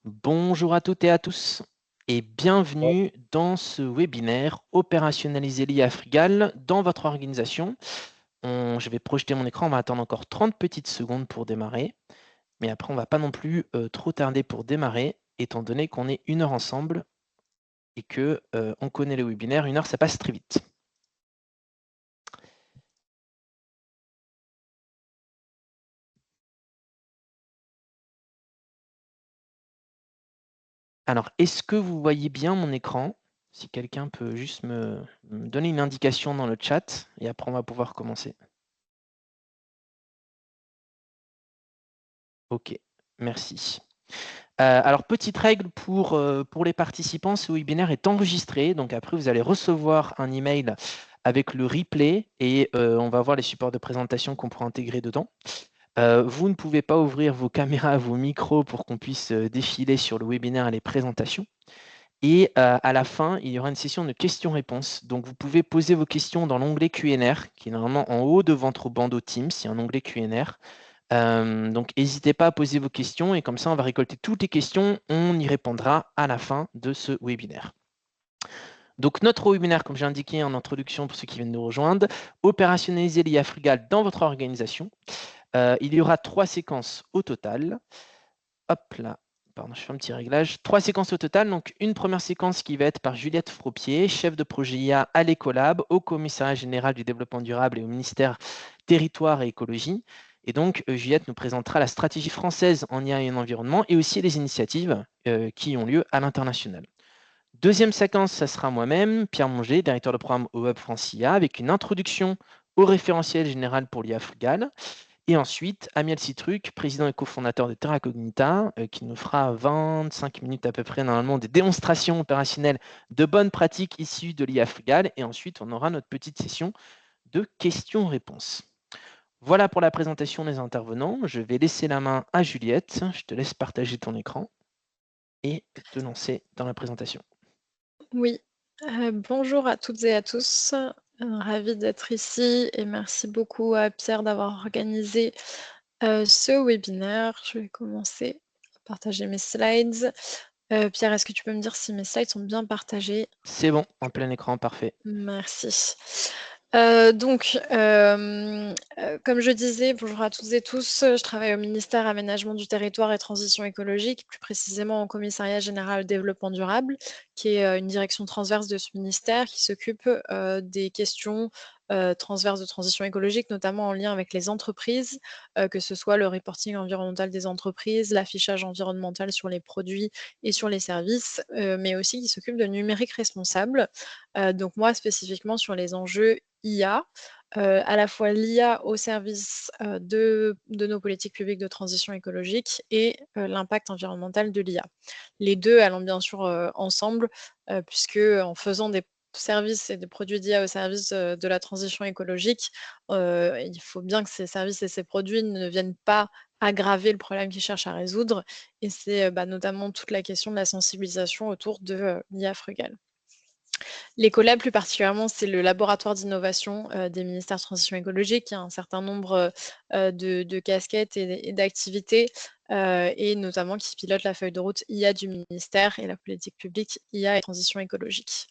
Bonjour à toutes et à tous et bienvenue dans ce webinaire Opérationnaliser l'IA Frugale dans votre organisation. Je vais projeter mon écran, on va attendre encore 30 petites secondes pour démarrer, mais après on ne va pas non plus trop tarder pour démarrer, étant donné qu'on est 1 heure ensemble et que on connaît le webinaire, 1 heure ça passe très vite. Alors, est-ce que vous voyez bien mon écran? Si quelqu'un peut juste me donner une indication dans le chat et après on va pouvoir commencer. Ok, merci. Alors, petite règle pour les participants, ce webinaire est enregistré, donc après vous allez recevoir un email avec le replay et on va voir les supports de présentation qu'on pourra intégrer dedans. Vous ne pouvez pas ouvrir vos caméras, vos micros pour qu'on puisse défiler sur le webinaire et les présentations. Et à la fin, il y aura une session de questions-réponses. Donc, vous pouvez poser vos questions dans l'onglet Q&R, qui est normalement en haut de votre bandeau Teams. Il y a un onglet Q&R. Donc, n'hésitez pas à poser vos questions et comme ça, on va récolter toutes les questions. On y répondra à la fin de ce webinaire. Donc, notre webinaire, comme j'ai indiqué en introduction pour ceux qui viennent nous rejoindre, opérationnaliser l'IA Frugale dans votre organisation. Il y aura 3 séquences au total. Hop là, pardon, je fais un petit réglage. 3 séquences au total. Donc, une première séquence qui va être par Juliette Fropier, chef de projet IA à l'Ecolab, au Commissariat général du développement durable et au ministère Territoire et Écologie. Et donc, Juliette nous présentera la stratégie française en IA et en environnement et aussi les initiatives qui ont lieu à l'international. Deuxième séquence, ça sera moi-même, Pierre Monger, directeur de programme au Hub France IA, avec une introduction au référentiel général pour l'IA frugale. Et ensuite, Amiel Citruc, président et cofondateur de Terra Cognita, qui nous fera 25 minutes à peu près normalement des démonstrations opérationnelles de bonnes pratiques issues de l'IA frugale. Et ensuite, on aura notre petite session de questions-réponses. Voilà pour la présentation des intervenants. Je vais laisser la main à Juliette. Je te laisse partager ton écran et te lancer dans la présentation. Oui, bonjour à toutes et à tous. Ravie d'être ici et merci beaucoup à Pierre d'avoir organisé ce webinaire. Je vais commencer à partager mes slides. Pierre, est-ce que tu peux me dire si mes slides sont bien partagés? C'est bon, en plein écran, parfait. Merci. Comme je disais, bonjour à toutes et tous, je travaille au ministère Aménagement du Territoire et Transition écologique, plus précisément au Commissariat général Développement durable, qui est une direction transverse de ce ministère qui s'occupe des questions transverses de transition écologique, notamment en lien avec les entreprises, que ce soit le reporting environnemental des entreprises, l'affichage environnemental sur les produits et sur les services, mais aussi qui s'occupe de numérique responsable. Donc moi, spécifiquement sur les enjeux IA, à la fois l'IA au service de nos politiques publiques de transition écologique et l'impact environnemental de l'IA. Les deux allant bien sûr ensemble, puisque en faisant des services et des produits d'IA au service de la transition écologique, il faut bien que ces services et ces produits ne viennent pas aggraver le problème qu'ils cherchent à résoudre. Et c'est notamment toute la question de la sensibilisation autour de l'IA frugale. L'Ecolab, plus particulièrement, c'est le laboratoire d'innovation des ministères de transition écologique qui a un certain nombre de casquettes et d'activités, et notamment qui pilote la feuille de route IA du ministère et la politique publique IA et transition écologique.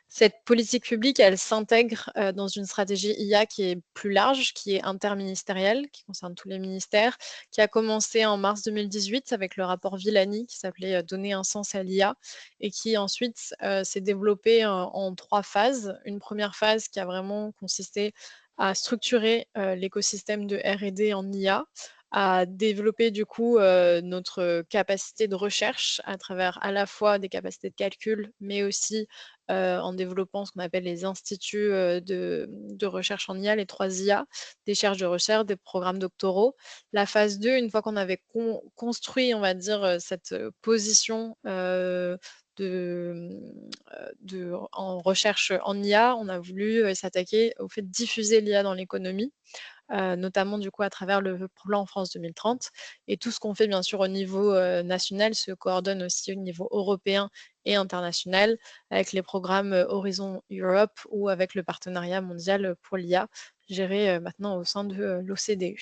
Cette politique publique, elle s'intègre dans une stratégie IA qui est plus large, qui est interministérielle, qui concerne tous les ministères, qui a commencé en mars 2018 avec le rapport Villani qui s'appelait Donner un sens à l'IA et qui ensuite s'est développée en 3 phases. Une première phase qui a vraiment consisté à structurer l'écosystème de R&D en IA, à développer du coup notre capacité de recherche à travers à la fois des capacités de calcul, mais aussi en développant ce qu'on appelle les instituts de recherche en IA, les 3 IA, des charges de recherche, des programmes doctoraux. La phase 2, une fois qu'on avait construit, on va dire, cette position en recherche en IA, on a voulu s'attaquer au fait de diffuser l'IA dans l'économie, notamment du coup à travers le plan France 2030. Et tout ce qu'on fait bien sûr au niveau national se coordonne aussi au niveau européen et international avec les programmes Horizon Europe ou avec le partenariat mondial pour l'IA géré maintenant au sein de l'OCDE.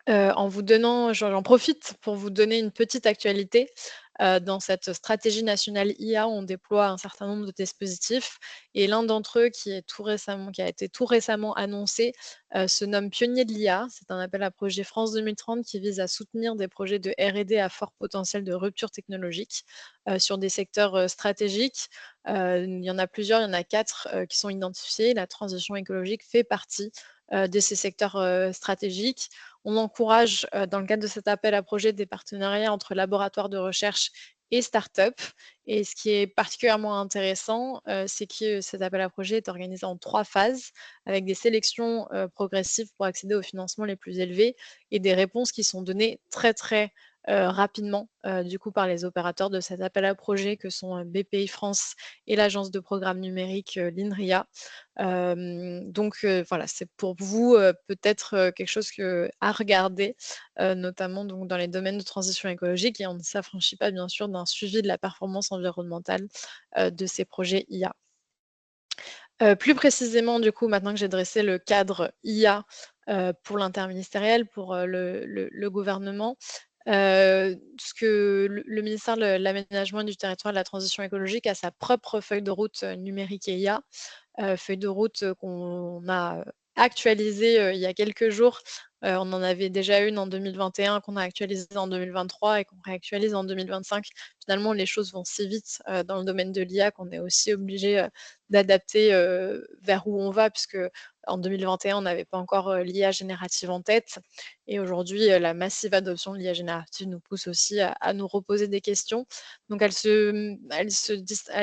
En vous donnant j'en profite pour vous donner une petite actualité. Dans cette stratégie nationale IA, on déploie un certain nombre de dispositifs et l'un d'entre eux qui a été tout récemment annoncé, se nomme Pionnier de l'IA. C'est un appel à projet France 2030 qui vise à soutenir des projets de R&D à fort potentiel de rupture technologique, sur des secteurs, stratégiques. Il y en a plusieurs, il y en a 4 qui sont identifiés. La transition écologique fait partie, de ces secteurs, stratégiques. On encourage, dans le cadre de cet appel à projets, des partenariats entre laboratoires de recherche et start-up. Et ce qui est particulièrement intéressant, c'est que cet appel à projets est organisé en 3 phases, avec des sélections, progressives pour accéder aux financements les plus élevés et des réponses qui sont données très, très, rapidement, du coup par les opérateurs de cet appel à projets que sont, BPI France et l'agence de programme numérique, l'INRIA. Donc voilà, c'est pour vous, peut-être, quelque chose à regarder, notamment donc dans les domaines de transition écologique et on ne s'affranchit pas bien sûr d'un suivi de la performance environnementale, de ces projets IA. Plus précisément du coup, maintenant que j'ai dressé le cadre IA, pour l'interministériel, pour, le gouvernement, ce que le ministère de l'aménagement du territoire et de la transition écologique a sa propre feuille de route, numérique et IA. Feuille de route, qu'on a, actualisée, il y a quelques jours. On en avait déjà une en 2021 qu'on a actualisée en 2023 et qu'on réactualise en 2025. Finalement, les choses vont si vite, dans le domaine de l'IA qu'on est aussi obligé, d'adapter, vers où on va puisque en 2021, on n'avait pas encore, l'IA générative en tête et aujourd'hui, la massive adoption de l'IA générative nous pousse aussi à nous reposer des questions. Donc elle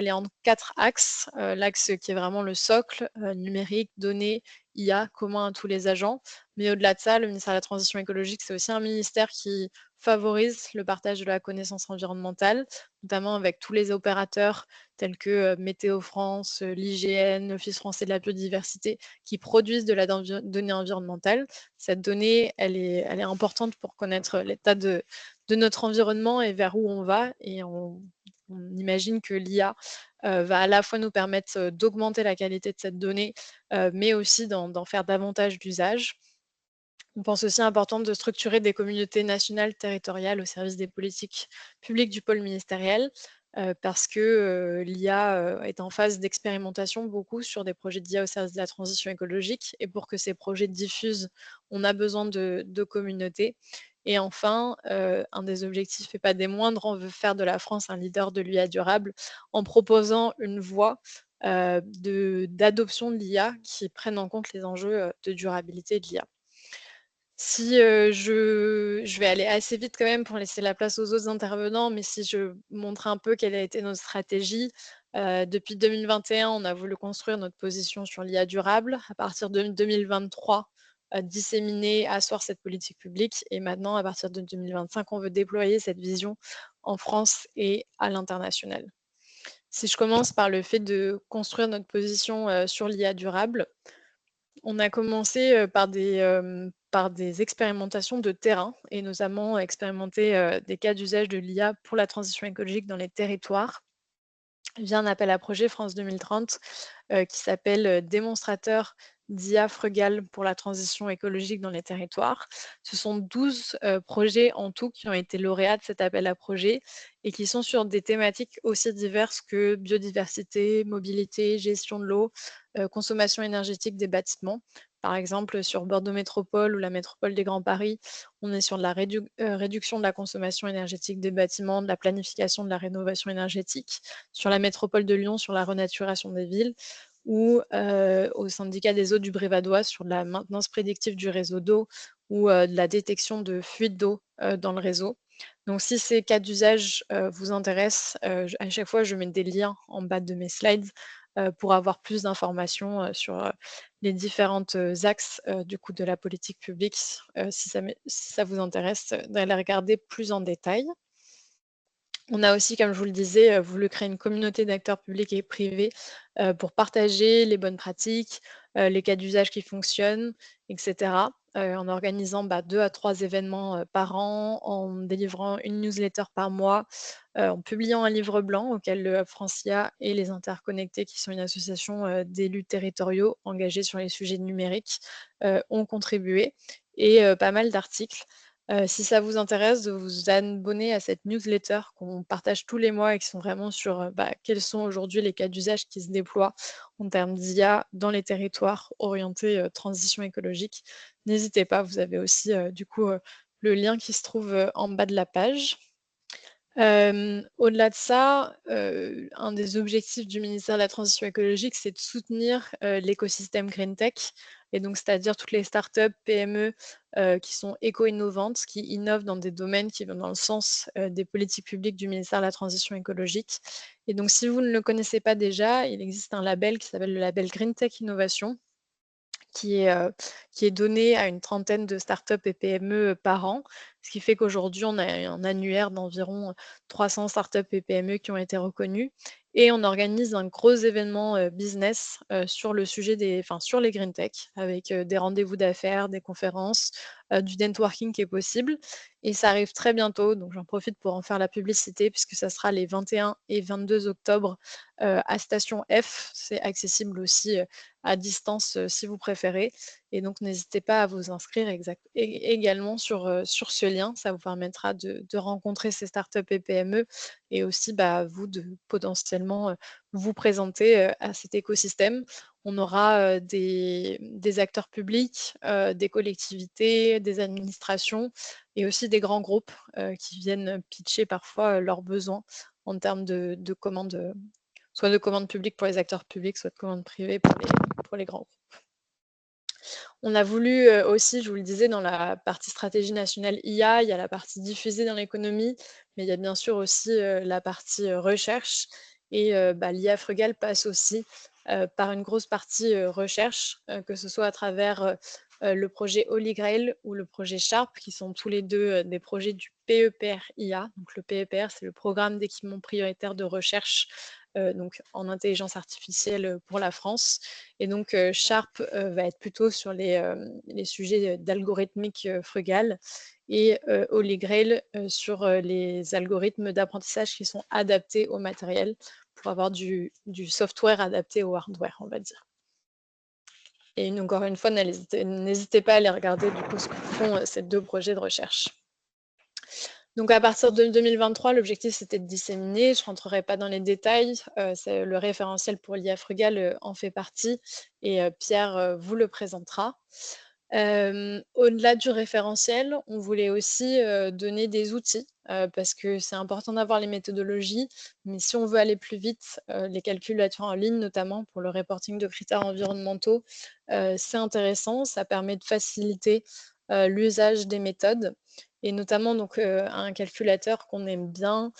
est en 4 axes. L'axe qui est vraiment le socle, numérique, données, IA, commun à tous les agents. Mais au-delà de ça, le ministère de la Transition écologique, c'est aussi un ministère qui favorise le partage de la connaissance environnementale, notamment avec tous les opérateurs tels que, Météo France, l'IGN, l'Office français de la biodiversité, qui produisent de la donnée environnementale. Cette donnée, elle est importante pour connaître l'état de notre environnement et vers où on va et on imagine que l'IA, va à la fois nous permettre, d'augmenter la qualité de cette donnée, mais aussi d'en faire davantage d'usage. On pense aussi important de structurer des communautés nationales territoriales au service des politiques publiques du pôle ministériel, parce que, l'IA, est en phase d'expérimentation beaucoup sur des projets d'IA au service de la transition écologique et pour que ces projets diffusent, on a besoin de communautés et enfin, un des objectifs et pas des moindres, on veut faire de la France un leader de l'IA durable en proposant une voie, d'adoption de l'IA qui prenne en compte les enjeux, de durabilité de l'IA. Si, je vais aller assez vite quand même pour laisser la place aux autres intervenants, mais si je montre un peu quelle a été notre stratégie, depuis 2021, on a voulu construire notre position sur l'IA durable. À partir de 2023, disséminer, asseoir cette politique publique et maintenant à partir de 2025, on veut déployer cette vision en France et à l'international. Si je commence par le fait de construire notre position, sur l'IA durable, on a commencé, par des expérimentations de terrain et notamment expérimenter, des cas d'usage de l'IA pour la transition écologique dans les territoires via un appel à projet France 2030, qui s'appelle, «Démonstrateur d'IA frugale pour la transition écologique dans les territoires». Ce sont 12 projets en tout qui ont été lauréats de cet appel à projet et qui sont sur des thématiques aussi diverses que biodiversité, mobilité, gestion de l'eau, consommation énergétique des bâtiments. Par exemple, sur Bordeaux Métropole ou la métropole des Grands Paris, on est sur de la réduction de la consommation énergétique des bâtiments, de la planification de la rénovation énergétique sur la métropole de Lyon, sur la renaturation des villes, ou au syndicat des eaux du Brévadois sur de la maintenance prédictive du réseau d'eau ou de la détection de fuites d'eau dans le réseau. Donc si ces cas d'usage vous intéressent, à chaque fois je mets des liens en bas de mes slides pour avoir plus d'informations sur les différentes axes du coup de la politique publique, si ça vous intéresse d'aller regarder plus en détail. On a aussi, comme je vous le disais, voulu créer une communauté d'acteurs publics et privés, pour partager les bonnes pratiques, les cas d'usage qui fonctionnent et cetera, en organisant, 2 à 3 événements, par an, en délivrant une newsletter par mois, en publiant un livre blanc auquel le Hub Francia et les Interconnectés, qui sont une association, d'élus territoriaux engagés sur les sujets numériques, ont contribué et pas mal d'articles. Si ça vous intéresse, de vous abonner à cette newsletter qu'on partage tous les mois et qui sont vraiment sur quels sont aujourd'hui les cas d'usage qui se déploient en termes d'IA dans les territoires orientés transition écologique. N'hésitez pas, vous avez aussi le lien qui se trouve en bas de la page. Au-delà de ça, un des objectifs du ministère de la Transition écologique, c'est de soutenir, l'écosystème green tech et donc c'est-à-dire toutes les startups, PME, qui sont éco-innovantes, qui innovent dans des domaines qui vont dans le sens, des politiques publiques du ministère de la Transition écologique et donc si vous ne le connaissez pas déjà, il existe un label qui s'appelle le label Green Tech Innovation qui est, heu, qui est donné à une trentaine de startups et PME par an. Ce qui fait qu'aujourd'hui, on a un annuaire d'environ 300 startups et PME qui ont été reconnues et on organise un gros événement, business, sur le sujet sur les green tech avec, des rendez-vous d'affaires, des conférences, du networking qui est possible et ça arrive très bientôt, donc j'en profite pour en faire la publicité puisque ça sera les 21 et 22 octobre, à Station F. C'est accessible aussi, à distance, si vous préférez et donc n'hésitez pas à vous inscrire également sur ce lien. Ça vous permettra de rencontrer ces startups et PME et aussi, vous de potentiellement, vous présenter, à cet écosystème. On aura, des acteurs publics, des collectivités, des administrations et aussi des grands groupes, qui viennent pitcher parfois, leurs besoins en termes de commandes, soit de commandes publiques pour les acteurs publics, soit de commandes privées pour les grands groupes. On a voulu, aussi, je vous le disais, dans la partie stratégie nationale IA, il y a la partie diffusée dans l'économie, mais il y a bien sûr aussi, la partie, recherche et l'IA Frugal passe aussi, par une grosse partie, recherche, que ce soit à travers, le projet Holy Grail ou le projet Sharp, qui sont tous les 2 des projets du PEPR IA. Donc le PEPR, c'est le programme d'équipement prioritaire de recherche, donc en intelligence artificielle, pour la France et donc Sharp, va être plutôt sur les sujets, d'algorithmique, frugale et Holy Grail, sur, les algorithmes d'apprentissage qui sont adaptés au matériel pour avoir du software adapté au hardware, on va dire. Et encore une fois, n'hésitez pas à aller regarder du coup ce que font, ces 2 projets de recherche. Donc à partir de 2023, l'objectif c'était de disséminer. Je rentrerai pas dans les détails, c'est le référentiel pour l'IA Frugal, en fait partie et Pierre, vous le présentera. Au-delà du référentiel, on voulait aussi, donner des outils, parce que c'est important d'avoir les méthodologies, mais si on veut aller plus vite, les calculateurs en ligne, notamment pour le reporting de critères environnementaux, c'est intéressant. Ça permet de faciliter, l'usage des méthodes et notamment donc, un calculateur qu'on aime bien,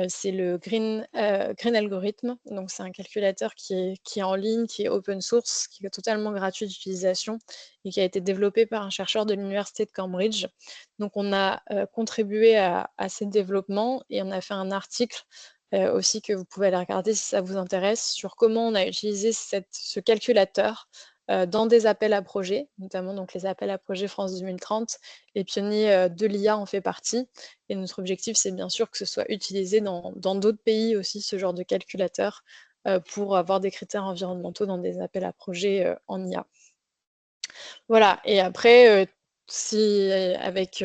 c'est le Green Algorithm. Donc c'est un calculateur qui est en ligne, qui est open source, qui est totalement gratuit d'utilisation et qui a été développé par un chercheur de l'université de Cambridge. Donc on a, contribué à ces développements et on a fait un article, aussi que vous pouvez aller regarder si ça vous intéresse, sur comment on a utilisé ce calculateur, dans des appels à projets, notamment donc les appels à projets France 2030. Les pionniers, de l'IA en fait partie et notre objectif, c'est bien sûr que ce soit utilisé dans d'autres pays aussi, ce genre de calculateur, pour avoir des critères environnementaux dans des appels à projets, en IA. Voilà et après, si avec,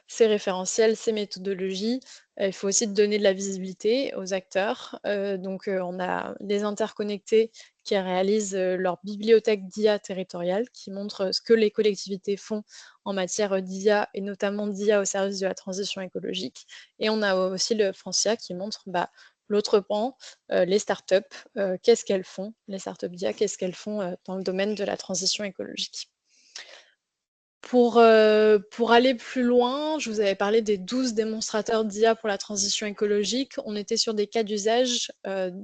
ces référentiels, ces méthodologies, il faut aussi donner de la visibilité aux acteurs. Donc, on a les interconnectés qui réalisent, leur bibliothèque d'IA territoriale, qui montre, ce que les collectivités font en matière, d'IA et notamment d'IA au service de la transition écologique et on a aussi le Francia qui montre, l'autre pan, les startups, qu'est-ce qu'elles font? Les startups d'IA, qu'est-ce qu'elles font, dans le domaine de la transition écologique? Pour aller plus loin, je vous avais parlé des 12 démonstrateurs d'IA pour la transition écologique. On était sur des cas d'usage,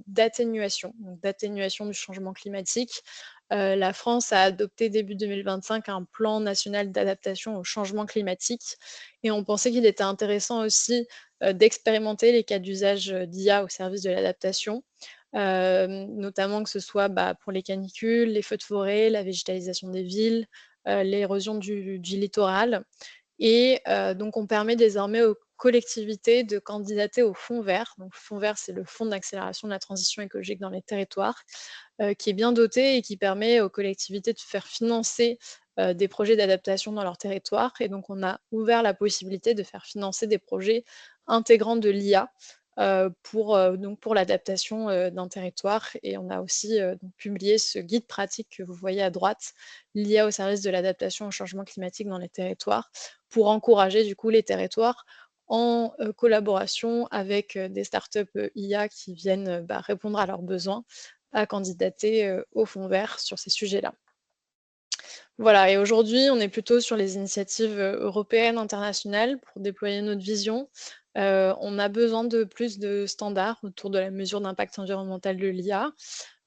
d'atténuation, donc d'atténuation du changement climatique. La France a adopté début 2025 un plan national d'adaptation au changement climatique et on pensait qu'il était intéressant aussi, d'expérimenter les cas d'usage, d'IA au service de l'adaptation, notamment que ce soit, pour les canicules, les feux de forêt, la végétalisation des villes, l'érosion du littoral et donc on permet désormais aux collectivités de candidater au fonds vert. Donc, le fonds vert, c'est le fonds d'accélération de la transition écologique dans les territoires, qui est bien doté et qui permet aux collectivités de faire financer des projets d'adaptation dans leur territoire. Et donc, on a ouvert la possibilité de faire financer des projets intégrant de l'IA pour l'adaptation d'un territoire. Et on a aussi donc publié ce guide pratique que vous voyez à droite, l'IA au service de l'adaptation au changement climatique dans les territoires, pour encourager du coup les territoires en collaboration avec des startups IA qui viennent répondre à leurs besoins, à candidater au fonds vert sur ces sujets-là. Voilà, et aujourd'hui, on est plutôt sur les initiatives européennes, internationales pour déployer notre vision. On a besoin de plus de standards autour de la mesure d'impact environnemental de l'IA.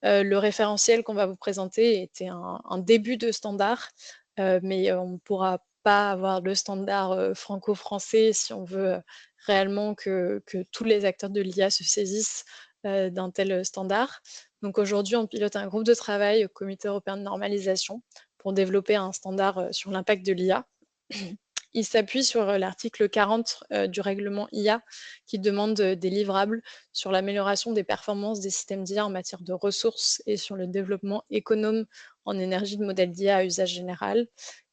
Le référentiel qu'on va vous présenter était un début de standard, mais on ne pourra pas avoir le standard franco-français si on veut réellement que tous les acteurs de l'IA se saisissent d'un tel standard. Donc aujourd'hui, on pilote un groupe de travail au Comité européen de normalisation pour développer un standard sur l'impact de l'IA. Il s'appuie sur l'article 40 du règlement IA qui demande des livrables sur l'amélioration des performances des systèmes d'IA en matière de ressources et sur le développement économe en énergie de modèles d'IA à usage général.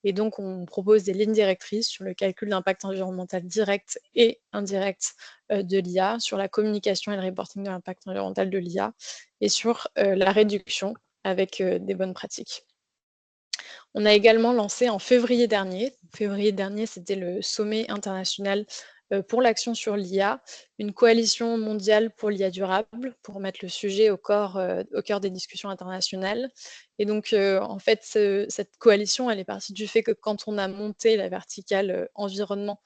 Et donc, on propose des lignes directrices sur le calcul d'impact environnemental direct et indirect de l'IA, sur la communication et le reporting de l'impact environnemental de l'IA et sur la réduction avec des bonnes pratiques. On a également lancé en février dernier, c'était le sommet international pour l'action sur l'IA, une coalition mondiale pour l'IA durable, pour mettre le sujet au cœur des discussions internationales. Et donc, en fait, cette coalition, elle est partie du fait que quand on a monté la verticale environnement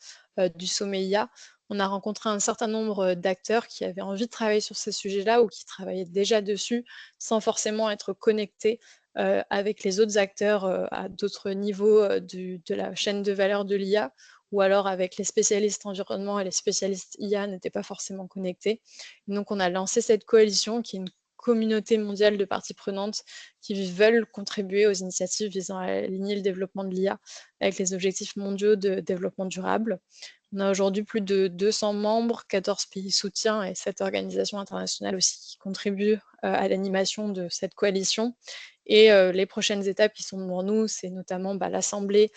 du sommet IA, on a rencontré un certain nombre d'acteurs qui avaient envie de travailler sur ces sujets-là ou qui travaillaient déjà dessus sans forcément être connectés avec les autres acteurs à d'autres niveaux de la chaîne de valeur de l'IA, ou alors avec les spécialistes environnement et les spécialistes IA n'étaient pas forcément connectés. Et donc on a lancé cette coalition qui est une communauté mondiale de parties prenantes qui veulent contribuer aux initiatives visant à aligner le développement de l'IA avec les objectifs mondiaux de développement durable. On a aujourd'hui plus de 200 membres, 14 pays soutiens et 7 organisations internationales aussi qui contribuent à l'animation de cette coalition. Et les prochaines étapes qui sont devant nous, c'est notamment l'Assemblée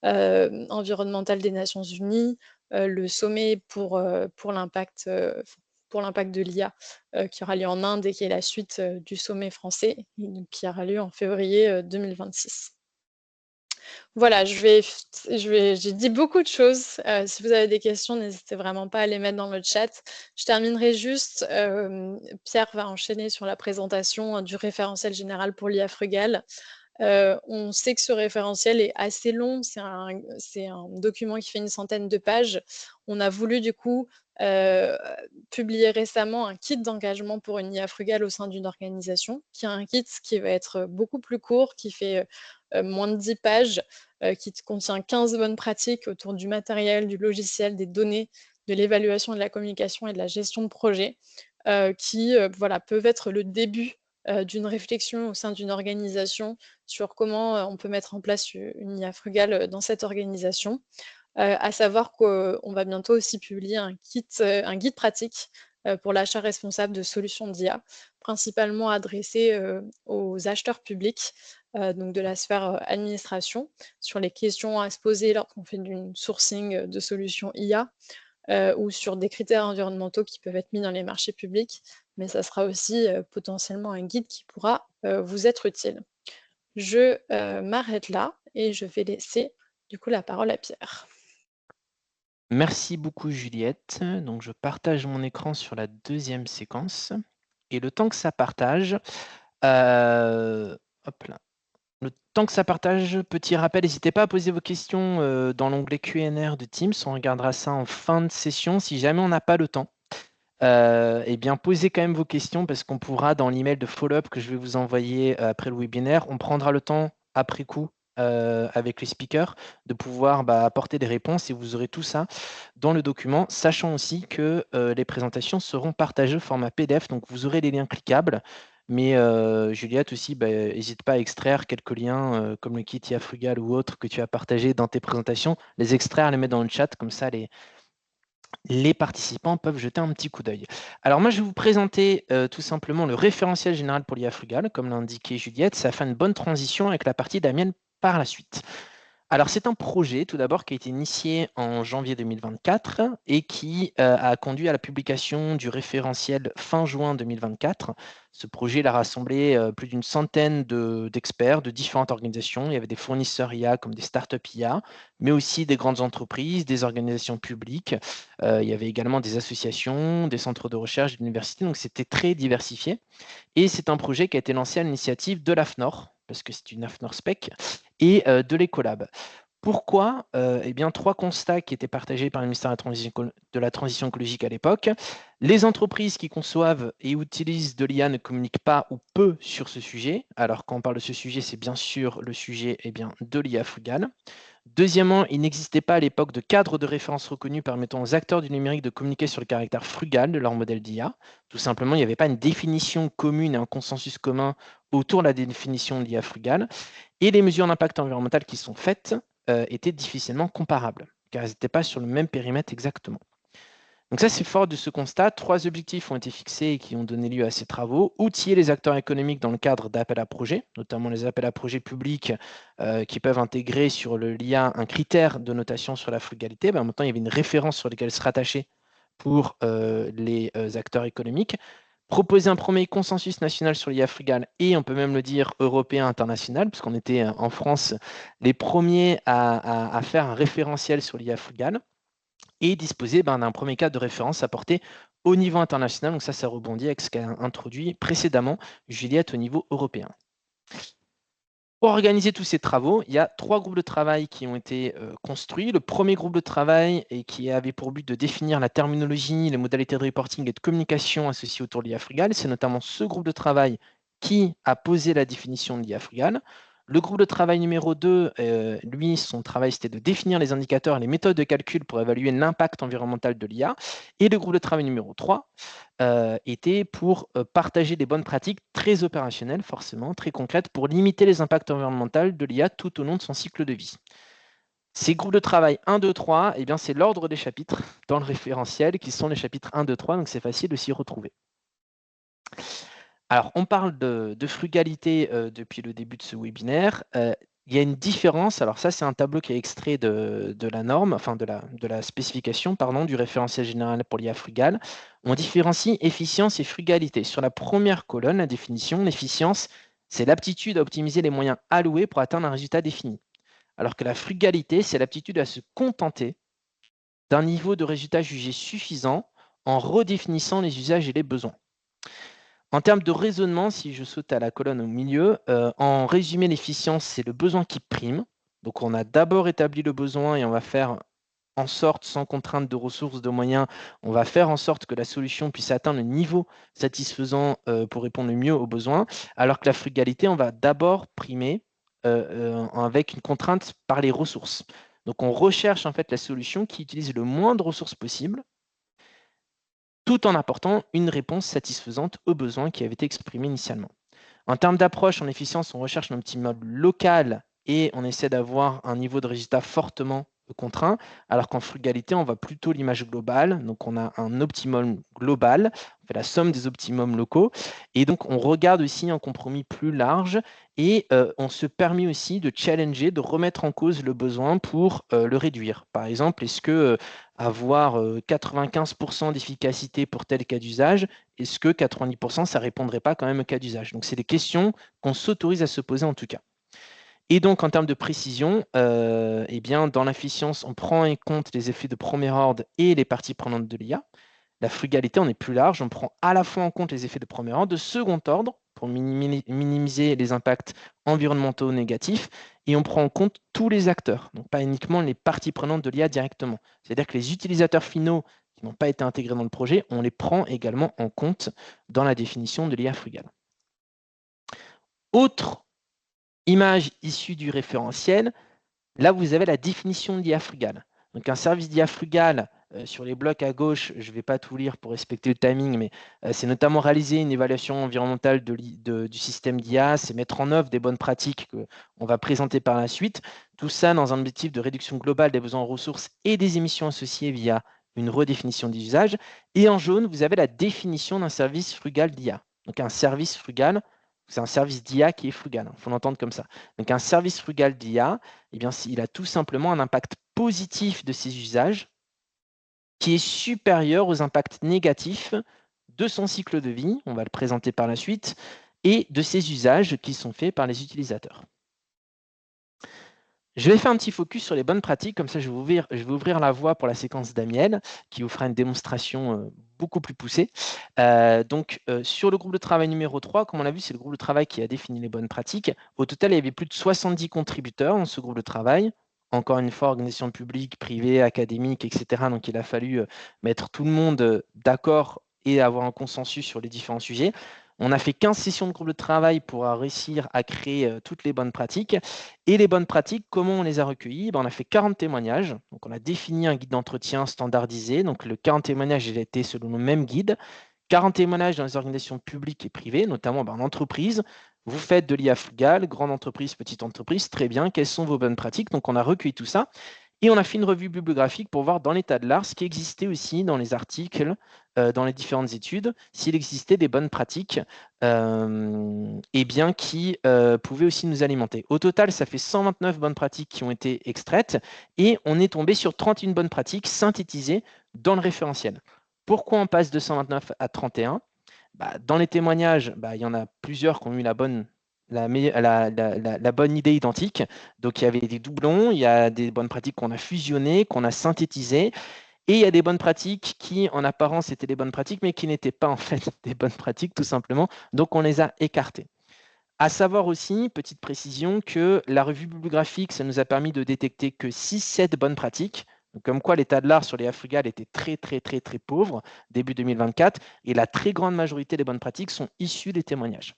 environnementale des Nations Unies, le sommet pour l'impact de l'IA qui aura lieu en Inde et qui est la suite du sommet français, qui aura lieu en février 2026. Voilà, j'ai dit beaucoup de choses. Si vous avez des questions, n'hésitez vraiment pas à les mettre dans le chat. Je terminerai juste, Pierre va enchaîner sur la présentation du référentiel général pour l'IA frugale. On sait que ce référentiel est assez long, c'est un document qui fait une centaine de pages. On a voulu du coup publier récemment un kit d'engagement pour une IA frugale au sein d'une organisation, qui est un kit qui va être beaucoup plus court, qui fait moins de 10 pages, qui contient 15 bonnes pratiques autour du matériel, du logiciel, des données, de l'évaluation de la communication et de la gestion de projet, qui peuvent être le début d'une réflexion au sein d'une organisation sur comment on peut mettre en place une IA frugale dans cette organisation. À savoir qu'on va bientôt aussi publier un guide pratique pour l'achat responsable de solutions d'IA, principalement adressé aux acheteurs publics, donc de la sphère administration, sur les questions à se poser lorsqu'on fait du sourcing de solutions IA, ou sur des critères environnementaux qui peuvent être mis dans les marchés publics, mais ça sera aussi potentiellement un guide qui pourra vous être utile. Je m'arrête là et je vais laisser du coup la parole à Pierre. Merci beaucoup Juliette. Donc je partage mon écran sur la deuxième séquence. Et le temps que ça partage, hop là. Le temps que ça partage, petit rappel, n'hésitez pas à poser vos questions dans l'onglet Q&A de Teams. On regardera ça en fin de session. Si jamais on n'a pas le temps, eh bien, posez quand même vos questions parce qu'on pourra, dans l'email de follow-up que je vais vous envoyer après le webinaire, on prendra le temps après coup avec les speakers de pouvoir apporter des réponses et vous aurez tout ça dans le document, sachant aussi que les présentations seront partagées au format PDF, donc vous aurez les liens cliquables. Mais Juliette aussi, n'hésite pas à extraire quelques liens comme le kit IA Frugal ou autre que tu as partagé dans tes présentations, les extraire, les mettre dans le chat, comme ça les participants peuvent jeter un petit coup d'œil. Alors moi, je vais vous présenter tout simplement le référentiel général pour l'IA frugale, comme l'a indiqué Juliette. Ça fait une bonne transition avec la partie d'Amienne par la suite. Alors, c'est un projet, tout d'abord, qui a été initié en janvier 2024 et qui a conduit à la publication du référentiel fin juin 2024. Ce projet il a rassemblé plus d'une centaine d'experts de différentes organisations. Il y avait des fournisseurs IA comme des startups IA, mais aussi des grandes entreprises, des organisations publiques. Il y avait également des associations, des centres de recherche, des universités. Donc, c'était très diversifié. Et c'est un projet qui a été lancé à l'initiative de l'AFNOR, parce que c'est une AFNOR Spec, et de l'Ecolab. Pourquoi? Eh bien, 3 constats qui étaient partagés par le ministère de la Transition écologique à l'époque. Les entreprises qui conçoivent et utilisent de l'IA ne communiquent pas ou peu sur ce sujet. Alors, quand on parle de ce sujet, c'est bien sûr le sujet de l'IA frugale. Deuxièmement, il n'existait pas à l'époque de cadre de référence reconnu permettant aux acteurs du numérique de communiquer sur le caractère frugal de leur modèle d'IA. Tout simplement, il n'y avait pas une définition commune et un consensus commun autour de la définition de l'IA frugale. Et les mesures d'impact environnemental qui sont faites étaient difficilement comparables, car elles n'étaient pas sur le même périmètre exactement. Donc ça, c'est fort de ce constat. 3 objectifs ont été fixés et qui ont donné lieu à ces travaux. Outiller les acteurs économiques dans le cadre d'appels à projets, notamment les appels à projets publics qui peuvent intégrer sur l'IA un critère de notation sur la frugalité. Maintenant, il y avait une référence sur laquelle se rattacher pour les acteurs économiques. Proposer un premier consensus national sur l'IA frugale et on peut même le dire européen, international, puisqu'on était en France les premiers à faire un référentiel sur l'IA frugale et disposer d'un premier cadre de référence apporté au niveau international. Donc ça rebondit avec ce qu'a introduit précédemment Juliette au niveau européen. Pour organiser tous ces travaux, il y a 3 groupes de travail qui ont été construits. Le premier groupe de travail et qui avait pour but de définir la terminologie, les modalités de reporting et de communication associées autour de l'IA frugale. C'est notamment ce groupe de travail qui a posé la définition de l'IA frugale. Le groupe de travail numéro 2, lui, son travail, c'était de définir les indicateurs et les méthodes de calcul pour évaluer l'impact environnemental de l'IA. Et le groupe de travail numéro 3 était pour partager des bonnes pratiques très opérationnelles, forcément, très concrètes, pour limiter les impacts environnementaux de l'IA tout au long de son cycle de vie. Ces groupes de travail 1, 2, 3, eh bien, c'est l'ordre des chapitres dans le référentiel, qui sont les chapitres 1, 2, 3, donc c'est facile de s'y retrouver. Alors, on parle de frugalité depuis le début de ce webinaire. Il y a une différence, alors ça c'est un tableau qui est extrait de la norme, enfin de la spécification, pardon, du référentiel général pour l'IA frugale. On différencie efficience et frugalité. Sur la première colonne, la définition, l'efficience, c'est l'aptitude à optimiser les moyens alloués pour atteindre un résultat défini. Alors que la frugalité, c'est l'aptitude à se contenter d'un niveau de résultat jugé suffisant en redéfinissant les usages et les besoins. En termes de raisonnement, si je saute à la colonne au milieu, en résumé, l'efficience, c'est le besoin qui prime. Donc, on a d'abord établi le besoin et on va faire en sorte, sans contrainte de ressources, de moyens, on va faire en sorte que la solution puisse atteindre le niveau satisfaisant pour répondre le mieux aux besoins, alors que la frugalité, on va d'abord primer avec une contrainte par les ressources. Donc, on recherche en fait la solution qui utilise le moins de ressources possible, tout en apportant une réponse satisfaisante aux besoins qui avaient été exprimés initialement. En termes d'approche, en efficience, on recherche un optimum local et on essaie d'avoir un niveau de résultat fortement contraint, alors qu'en frugalité, on va plutôt l'image globale. Donc, on a un optimum global, on fait la somme des optimums locaux, et donc on regarde aussi un compromis plus large et on se permet aussi de challenger, de remettre en cause le besoin pour le réduire. Par exemple, est-ce que avoir 95% d'efficacité pour tel cas d'usage, est-ce que 90% ça ne répondrait pas quand même au cas d'usage? Donc, c'est des questions qu'on s'autorise à se poser en tout cas. Et donc, en termes de précision, eh bien, dans l'efficience, on prend en compte les effets de premier ordre et les parties prenantes de l'IA. La frugalité, on est plus large, on prend à la fois en compte les effets de premier ordre, de second ordre, pour minimiser les impacts environnementaux négatifs, et on prend en compte tous les acteurs, donc pas uniquement les parties prenantes de l'IA directement. C'est-à-dire que les utilisateurs finaux qui n'ont pas été intégrés dans le projet, on les prend également en compte dans la définition de l'IA frugale. Autre image issue du référentiel, là vous avez la définition de l'IA frugale. Donc un service d'IA frugale, sur les blocs à gauche, je ne vais pas tout lire pour respecter le timing, mais c'est notamment réaliser une évaluation environnementale du système d'IA, c'est mettre en œuvre des bonnes pratiques qu'on va présenter par la suite. Tout ça dans un objectif de réduction globale des besoins en ressources et des émissions associées via une redéfinition des usages. Et en jaune, vous avez la définition d'un service frugal d'IA. Donc un service frugal, c'est un service d'IA qui est frugal, il faut l'entendre comme ça. Donc un service frugal d'IA, eh bien, il a tout simplement un impact positif de ses usages qui est supérieur aux impacts négatifs de son cycle de vie, on va le présenter par la suite, et de ses usages qui sont faits par les utilisateurs. Je vais faire un petit focus sur les bonnes pratiques, comme ça je vais ouvrir la voie pour la séquence d'Amiel, qui vous fera une démonstration beaucoup plus poussée. Sur le groupe de travail numéro 3, comme on l'a vu, c'est le groupe de travail qui a défini les bonnes pratiques. Au total, il y avait plus de 70 contributeurs dans ce groupe de travail. Encore une fois, organisation publique, privée, académique, etc. Donc il a fallu mettre tout le monde d'accord et avoir un consensus sur les différents sujets. On a fait 15 sessions de groupe de travail pour réussir à créer toutes les bonnes pratiques. Et les bonnes pratiques, comment on les a recueillies? On a fait 40 témoignages. Donc, on a défini un guide d'entretien standardisé. Donc, le 40 témoignages, il a été selon le même guide. 40 témoignages dans les organisations publiques et privées, notamment en entreprise. Vous faites de l'IA frugale, grande entreprise, petite entreprise, très bien. Quelles sont vos bonnes pratiques? Donc, on a recueilli tout ça. Et on a fait une revue bibliographique pour voir dans l'état de l'art ce qui existait aussi dans les articles, dans les différentes études, s'il existait des bonnes pratiques qui pouvaient aussi nous alimenter. Au total, ça fait 129 bonnes pratiques qui ont été extraites et on est tombé sur 31 bonnes pratiques synthétisées dans le référentiel. Pourquoi on passe de 129 à 31? Dans les témoignages, il y en a plusieurs qui ont eu la bonne bonne idée identique. Donc, il y avait des doublons, il y a des bonnes pratiques qu'on a fusionnées, qu'on a synthétisées, et il y a des bonnes pratiques qui, en apparence, étaient des bonnes pratiques, mais qui n'étaient pas en fait des bonnes pratiques, tout simplement. Donc, on les a écartées. À savoir aussi, petite précision, que la revue bibliographique, ça nous a permis de détecter que 6-7 bonnes pratiques. Donc, comme quoi l'état de l'art sur les frugales était très pauvre début 2024, et la très grande majorité des bonnes pratiques sont issues des témoignages.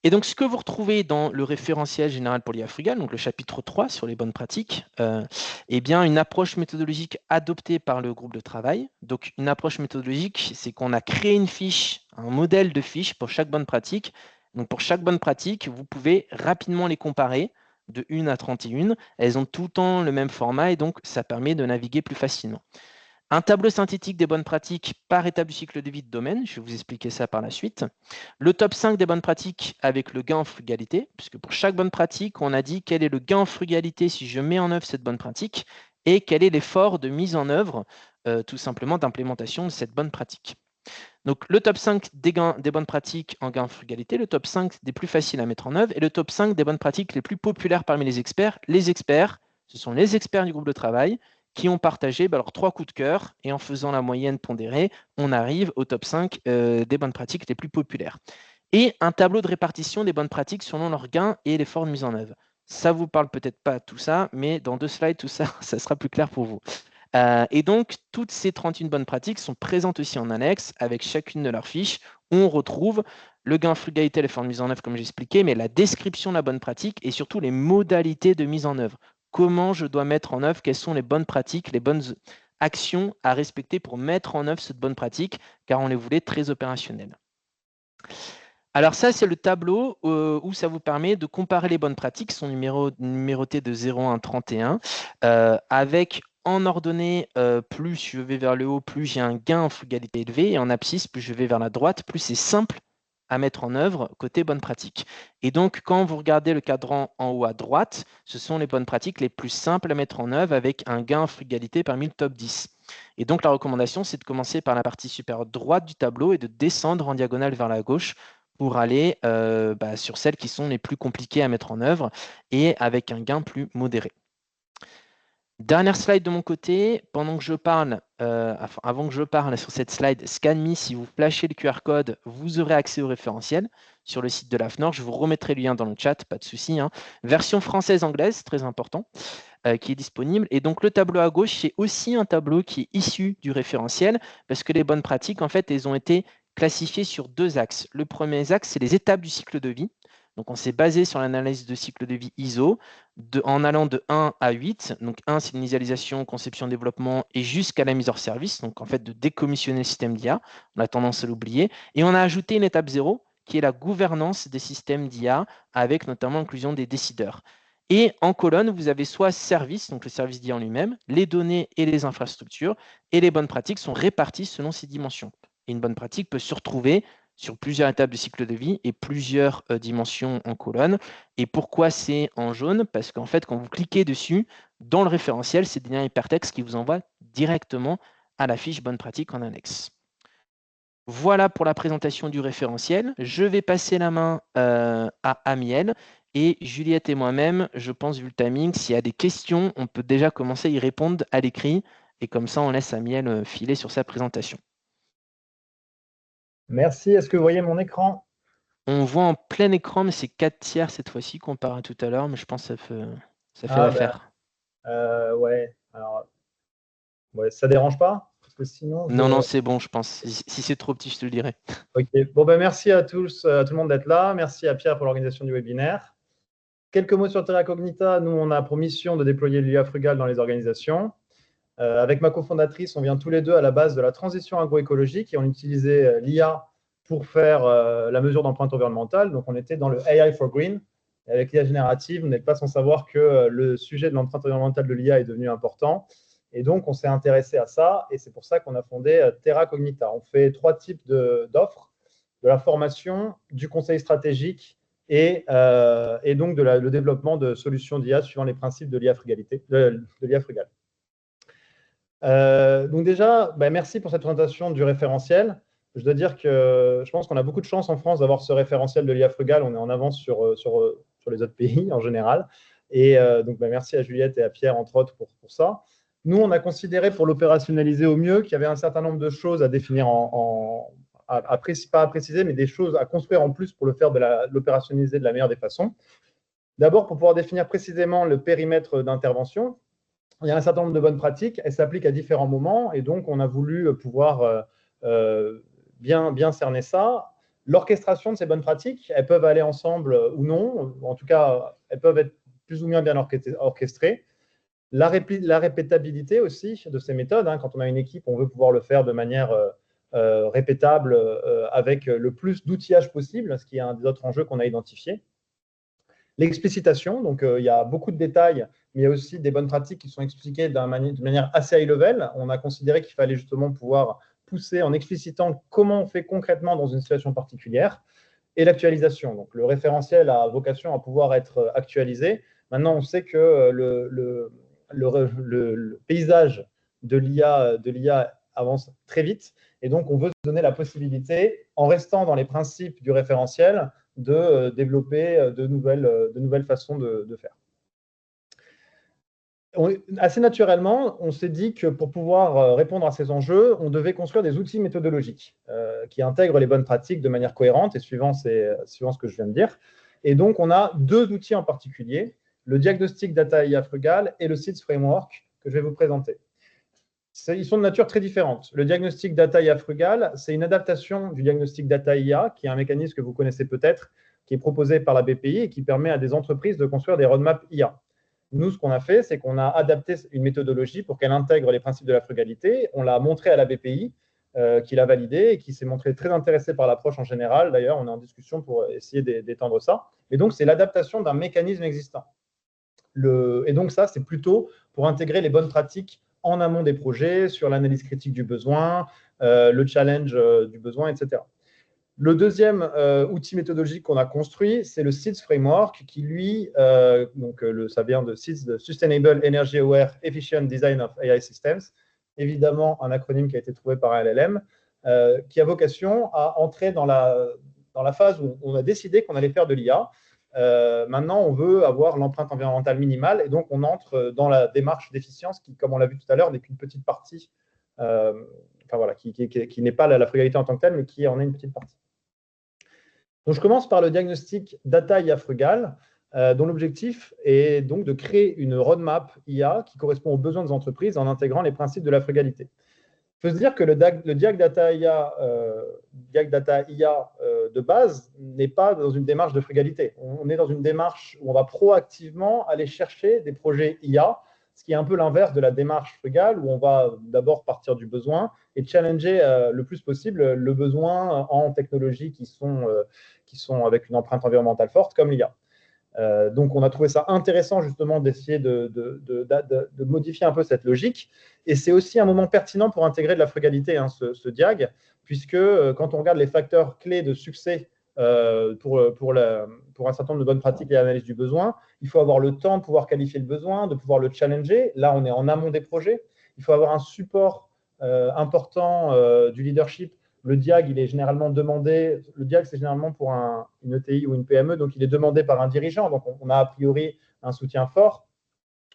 Et donc, ce que vous retrouvez dans le référentiel général pour l'IA frugale, donc le chapitre 3 sur les bonnes pratiques, une approche méthodologique adoptée par le groupe de travail. Donc, une approche méthodologique, c'est qu'on a créé une fiche, un modèle de fiche pour chaque bonne pratique. Donc, pour chaque bonne pratique, vous pouvez rapidement les comparer de 1 à 31. Elles ont tout le temps le même format et donc, ça permet de naviguer plus facilement. Un tableau synthétique des bonnes pratiques par étape du cycle de vie de domaine, je vais vous expliquer ça par la suite. Le top 5 des bonnes pratiques avec le gain en frugalité, puisque pour chaque bonne pratique, on a dit quel est le gain en frugalité si je mets en œuvre cette bonne pratique et quel est l'effort de mise en œuvre, tout simplement d'implémentation de cette bonne pratique. Donc le top 5 des bonnes pratiques en gain en frugalité, le top 5 des plus faciles à mettre en œuvre et le top 5 des bonnes pratiques les plus populaires parmi les experts. Les experts, ce sont les experts du groupe de travail qui ont partagé leurs 3 coups de cœur et en faisant la moyenne pondérée, on arrive au top 5 des bonnes pratiques les plus populaires. Et un tableau de répartition des bonnes pratiques selon leurs gains et l'effort de mise en œuvre. Ça ne vous parle peut-être pas tout ça, mais dans 2 slides, tout ça, ça sera plus clair pour vous. Et donc, toutes ces 31 bonnes pratiques sont présentes aussi en annexe avec chacune de leurs fiches. On retrouve le gain frugalité, l'effort de mise en œuvre, comme j'expliquais, mais la description de la bonne pratique et surtout les modalités de mise en œuvre. Comment je dois mettre en œuvre, quelles sont les bonnes pratiques, les bonnes actions à respecter pour mettre en œuvre cette bonne pratique, car on les voulait très opérationnelles. Alors ça, c'est le tableau où ça vous permet de comparer les bonnes pratiques, qui sont numérotées de 0 à 31, avec en ordonnée, plus je vais vers le haut, plus j'ai un gain en frugalité élevé, et en abscisse, plus je vais vers la droite, plus c'est simple à mettre en œuvre côté bonnes pratiques. Et donc, quand vous regardez le cadran en haut à droite, ce sont les bonnes pratiques les plus simples à mettre en œuvre avec un gain en frugalité parmi le top 10. Et donc, la recommandation, c'est de commencer par la partie supérieure droite du tableau et de descendre en diagonale vers la gauche pour aller sur celles qui sont les plus compliquées à mettre en œuvre et avec un gain plus modéré. Dernière slide de mon côté, pendant que je parle, avant que je parle sur cette slide, ScanMe, si vous flashez le QR code, vous aurez accès au référentiel sur le site de l'AFNOR. Je vous remettrai le lien dans le chat, pas de souci. Version française-anglaise, très important, qui est disponible. Et donc le tableau à gauche, c'est aussi un tableau qui est issu du référentiel parce que les bonnes pratiques, en fait, elles ont été classifiées sur 2 axes. Le premier axe, c'est les étapes du cycle de vie. Donc, on s'est basé sur l'analyse de cycle de vie ISO en allant de 1 à 8. Donc, 1, c'est l'initialisation, conception, développement et jusqu'à la mise hors service. Donc, en fait, de décommissionner le système d'IA. On a tendance à l'oublier. Et on a ajouté une étape 0 qui est la gouvernance des systèmes d'IA avec notamment l'inclusion des décideurs. Et en colonne, vous avez soit service, donc le service d'IA en lui-même, les données et les infrastructures, et les bonnes pratiques sont réparties selon ces dimensions. Et une bonne pratique peut se retrouver sur plusieurs étapes de cycle de vie et plusieurs dimensions en colonne. Et pourquoi c'est en jaune? Parce qu'en fait, quand vous cliquez dessus, dans le référentiel, c'est des liens hypertextes qui vous envoient directement à la fiche bonne pratique en annexe. Voilà pour la présentation du référentiel. Je vais passer la main à Amiel. Et Juliette et moi-même, je pense, vu le timing, s'il y a des questions, on peut déjà commencer à y répondre à l'écrit. Et comme ça, on laisse Amiel filer sur sa présentation. Merci. Est-ce que vous voyez mon écran? On voit en plein écran, mais c'est 4/3 cette fois-ci comparé à tout à l'heure. Mais je pense que ça fait l'affaire. Ouais. Alors, ouais, ça dérange pas? Parce que sinon, Non, c'est bon, je pense. Si c'est trop petit, je te le dirai. Ok. Bon, merci à tous, à tout le monde d'être là. Merci à Pierre pour l'organisation du webinaire. Quelques mots sur Terra Cognita. Nous, on a pour mission de déployer l'IA frugale dans les organisations. Avec ma cofondatrice, on vient tous les deux à la base de la transition agroécologique et on utilisait l'IA pour faire la mesure d'empreinte environnementale. Donc, on était dans le AI for Green. Et avec l'IA générative, vous n'êtes pas sans savoir que le sujet de l'empreinte environnementale de l'IA est devenu important. Et donc, on s'est intéressé à ça et c'est pour ça qu'on a fondé Terra Cognita. On fait 3 types d'offres, de la formation, du conseil stratégique et donc le développement de solutions d'IA suivant les principes de l'IA frugalité, de l'IA frugale. Donc déjà, merci pour cette présentation du référentiel. Je dois dire que je pense qu'on a beaucoup de chance en France d'avoir ce référentiel de l'IA frugale. On est en avance sur les autres pays en général. Et donc, merci à Juliette et à Pierre, entre autres, pour ça. Nous, on a considéré, pour l'opérationnaliser au mieux, qu'il y avait un certain nombre de choses à définir, pas à préciser, mais des choses à construire en plus pour le faire l'opérationnaliser de la meilleure des façons. D'abord, pour pouvoir définir précisément le périmètre d'intervention, il y a un certain nombre de bonnes pratiques, elles s'appliquent à différents moments, et donc on a voulu pouvoir bien cerner ça. L'orchestration de ces bonnes pratiques, elles peuvent aller ensemble ou non, en tout cas, elles peuvent être plus ou moins bien orchestrées. La répétabilité aussi de ces méthodes, quand on a une équipe, on veut pouvoir le faire de manière répétable avec le plus d'outillage possible, ce qui est un des autres enjeux qu'on a identifié. L'explicitation, donc il y a beaucoup de détails, mais il y a aussi des bonnes pratiques qui sont expliquées de manière assez high level. On a considéré qu'il fallait justement pouvoir pousser en explicitant comment on fait concrètement dans une situation particulière. Et l'actualisation, donc le référentiel a vocation à pouvoir être actualisé. Maintenant, on sait que le paysage de l'IA avance très vite, et donc on veut se donner la possibilité, en restant dans les principes du référentiel, de développer de nouvelles façons de faire. Assez naturellement, on s'est dit que pour pouvoir répondre à ces enjeux, on devait construire des outils méthodologiques qui intègrent les bonnes pratiques de manière cohérente et suivant ce que je viens de dire. Et donc, on a 2 outils en particulier, le diagnostic Data IA Frugal et le SIDS Framework que je vais vous présenter. Ils sont de nature très différente. Le diagnostic Data IA Frugal, c'est une adaptation du diagnostic Data IA, qui est un mécanisme que vous connaissez peut-être, qui est proposé par la BPI et qui permet à des entreprises de construire des roadmaps IA. Nous, ce qu'on a fait, c'est qu'on a adapté une méthodologie pour qu'elle intègre les principes de la frugalité. On l'a montré à la BPI, qui l'a validé et qui s'est montré très intéressé par l'approche en général. D'ailleurs, on est en discussion pour essayer d'étendre ça. Et donc, c'est l'adaptation d'un mécanisme existant. Et donc, ça, c'est plutôt pour intégrer les bonnes pratiques en amont des projets, sur l'analyse critique du besoin, le challenge du besoin, etc. Le deuxième outil méthodologique qu'on a construit, c'est le SIDS Framework, qui lui, ça vient de SIDS, de Sustainable Energy Aware Efficient Design of AI Systems, évidemment un acronyme qui a été trouvé par un LLM, qui a vocation à entrer dans la phase où on a décidé qu'on allait faire de l'IA. Maintenant, on veut avoir l'empreinte environnementale minimale, et donc on entre dans la démarche d'efficience qui, comme on l'a vu tout à l'heure, n'est qu'une petite partie, qui n'est pas la frugalité en tant que telle, mais qui en est une petite partie. Donc, je commence par le diagnostic Data IA Frugal, dont l'objectif est donc de créer une roadmap IA qui correspond aux besoins des entreprises en intégrant les principes de la frugalité. Il faut se dire que le Diag Data IA de base n'est pas dans une démarche de frugalité. On est dans une démarche où on va proactivement aller chercher des projets IA, ce qui est un peu l'inverse de la démarche frugale, où on va d'abord partir du besoin et challenger le plus possible le besoin en technologies qui sont avec une empreinte environnementale forte, comme l'IA. Donc, on a trouvé ça intéressant justement d'essayer de modifier un peu cette logique. Et c'est aussi un moment pertinent pour intégrer de la frugalité, hein, ce diag, puisque quand on regarde les facteurs clés de succès pour un certain nombre de bonnes pratiques et l'analyse du besoin, il faut avoir le temps de pouvoir qualifier le besoin, de pouvoir le challenger. Là, on est en amont des projets. Il faut avoir un support important du leadership. Le diag, il est généralement demandé. Le diag, c'est généralement pour une ETI ou une PME, donc il est demandé par un dirigeant. Donc, on a a priori un soutien fort.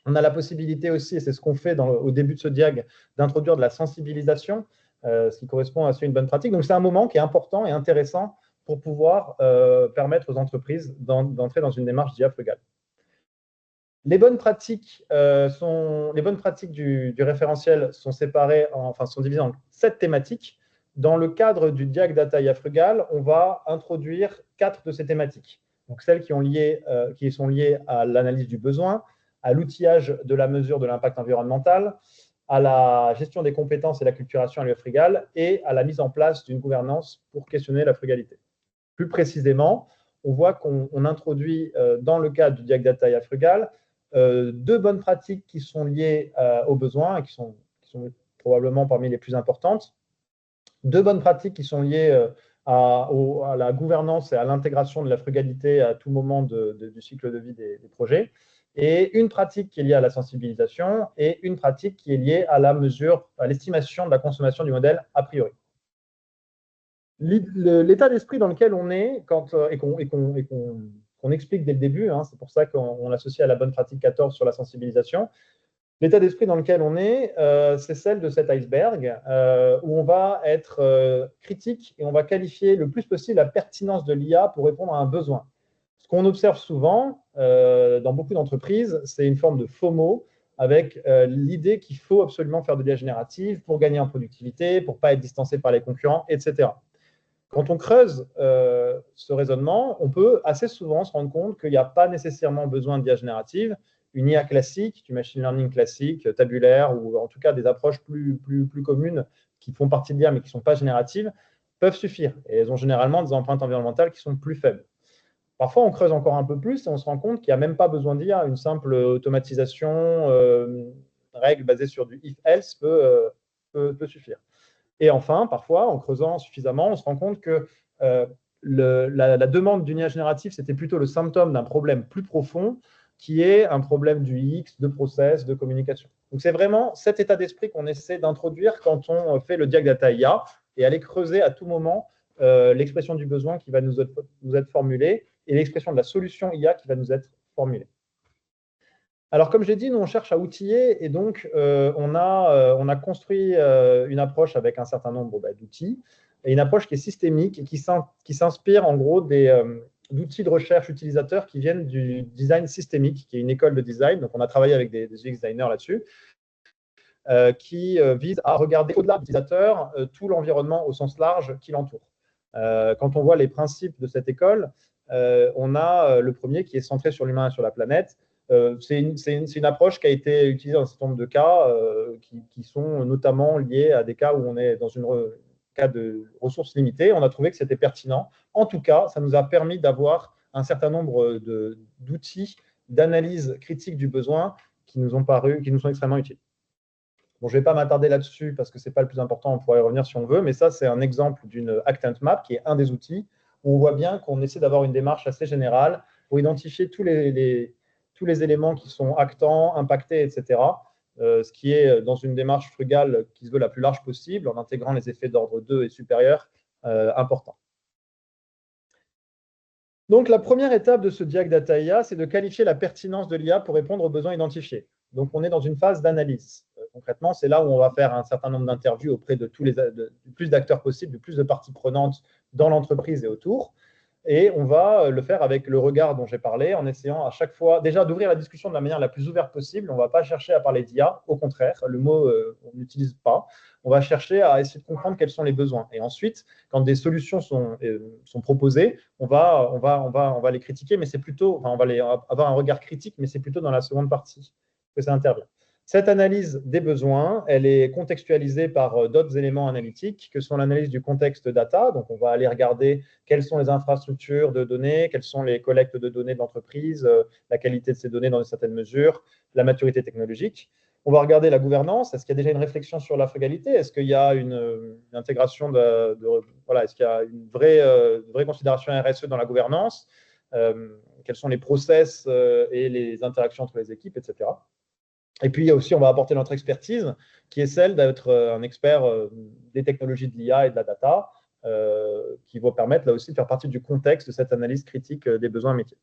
On a la possibilité aussi, et c'est ce qu'on fait au début de ce diag, d'introduire de la sensibilisation, ce qui correspond à une bonne pratique. Donc, c'est un moment qui est important et intéressant pour pouvoir permettre aux entreprises d'entrer dans une démarche d'IA frugale. Les bonnes pratiques, du référentiel sont séparées, sont divisées en 7 thématiques. Dans le cadre du diag data IA frugal, on va introduire 4 de ces thématiques. Donc, celles qui sont liées à l'analyse du besoin, à l'outillage de la mesure de l'impact environnemental, à la gestion des compétences et l'acculturation à l'IA frugal et à la mise en place d'une gouvernance pour questionner la frugalité. Plus précisément, on voit qu'on introduit dans le cadre du diag data IA frugal 2 bonnes pratiques qui sont liées aux besoins et qui sont probablement parmi les plus importantes. 2 bonnes pratiques qui sont liées à la gouvernance et à l'intégration de la frugalité à tout moment du cycle de vie des projets. Et une pratique qui est liée à la sensibilisation et une pratique qui est liée à à l'estimation de la consommation du modèle a priori. L'état d'esprit dans lequel on est et qu'on explique dès le début, hein, c'est pour ça qu'on l'associe à la bonne pratique 14 sur la sensibilisation. L'état d'esprit dans lequel on est, c'est celle de cet iceberg où on va être critique et on va qualifier le plus possible la pertinence de l'IA pour répondre à un besoin. Ce qu'on observe souvent dans beaucoup d'entreprises, c'est une forme de FOMO avec l'idée qu'il faut absolument faire de l'IA générative pour gagner en productivité, pour ne pas être distancé par les concurrents, etc. Quand on creuse ce raisonnement, on peut assez souvent se rendre compte qu'il n'y a pas nécessairement besoin d'IA générative. Une IA classique, du machine learning classique, tabulaire, ou en tout cas des approches plus communes qui font partie de l'IA mais qui ne sont pas génératives, peuvent suffire. Et elles ont généralement des empreintes environnementales qui sont plus faibles. Parfois, on creuse encore un peu plus et on se rend compte qu'il n'y a même pas besoin d'IA. Une simple automatisation, règle basée sur du if-else peut suffire. Et enfin, parfois, en creusant suffisamment, on se rend compte que la demande d'une IA générative, c'était plutôt le symptôme d'un problème plus profond, qui est un problème du UX, de process, de communication. Donc, c'est vraiment cet état d'esprit qu'on essaie d'introduire quand on fait le diag data IA et aller creuser à tout moment l'expression du besoin qui va nous être formulée et l'expression de la solution IA qui va nous être formulée. Alors, comme je l'ai dit, nous, on cherche à outiller et donc on a construit une approche avec un certain nombre d'outils et une approche qui est systémique et qui s'inspire en gros d'outils de recherche utilisateurs qui viennent du design systémique, qui est une école de design. Donc, on a travaillé avec des UX designers là-dessus, qui vise à regarder au-delà de l'utilisateur tout l'environnement au sens large qui l'entoure. Quand on voit les principes de cette école, on a le premier qui est centré sur l'humain et sur la planète. C'est une approche qui a été utilisée dans un certain nombre de cas qui sont notamment liés à des cas où on est dans un cas de ressources limitées. On a trouvé que c'était pertinent. En tout cas, ça nous a permis d'avoir un certain nombre d'outils d'analyse critique du besoin qui nous sont extrêmement utiles. Bon, je ne vais pas m'attarder là-dessus parce que ce n'est pas le plus important, on pourrait y revenir si on veut, mais ça, c'est un exemple d'une Actant Map qui est un des outils où on voit bien qu'on essaie d'avoir une démarche assez générale pour identifier tous les éléments qui sont actants, impactés, etc. Ce qui est dans une démarche frugale qui se veut la plus large possible en intégrant les effets d'ordre 2 et supérieur importants. Donc, la première étape de ce diag data IA, c'est de qualifier la pertinence de l'IA pour répondre aux besoins identifiés. Donc, on est dans une phase d'analyse. Concrètement, c'est là où on va faire un certain nombre d'interviews auprès de plus d'acteurs possibles, de plus de parties prenantes dans l'entreprise et autour. Et on va le faire avec le regard dont j'ai parlé, en essayant à chaque fois déjà d'ouvrir la discussion de la manière la plus ouverte possible. On ne va pas chercher à parler d'IA, au contraire, le mot on n'utilise pas. On va chercher à essayer de comprendre quels sont les besoins. Et ensuite, quand des solutions sont proposées, on va les critiquer, mais c'est plutôt, on va avoir un regard critique, mais c'est plutôt dans la seconde partie que ça intervient. Cette analyse des besoins, elle est contextualisée par d'autres éléments analytiques que sont l'analyse du contexte data. Donc, on va aller regarder quelles sont les infrastructures de données, quelles sont les collectes de données de l'entreprise, la qualité de ces données dans une certaine mesure, la maturité technologique. On va regarder la gouvernance. Est-ce qu'il y a déjà une réflexion sur la frugalité? Est-ce qu'il y a une intégration voilà, est-ce qu'il y a une vraie considération RSE dans la gouvernance? Quels sont les process et les interactions entre les équipes, etc. Et puis aussi, on va apporter notre expertise, qui est celle d'être un expert des technologies de l'IA et de la data, qui va permettre là aussi de faire partie du contexte de cette analyse critique des besoins métiers.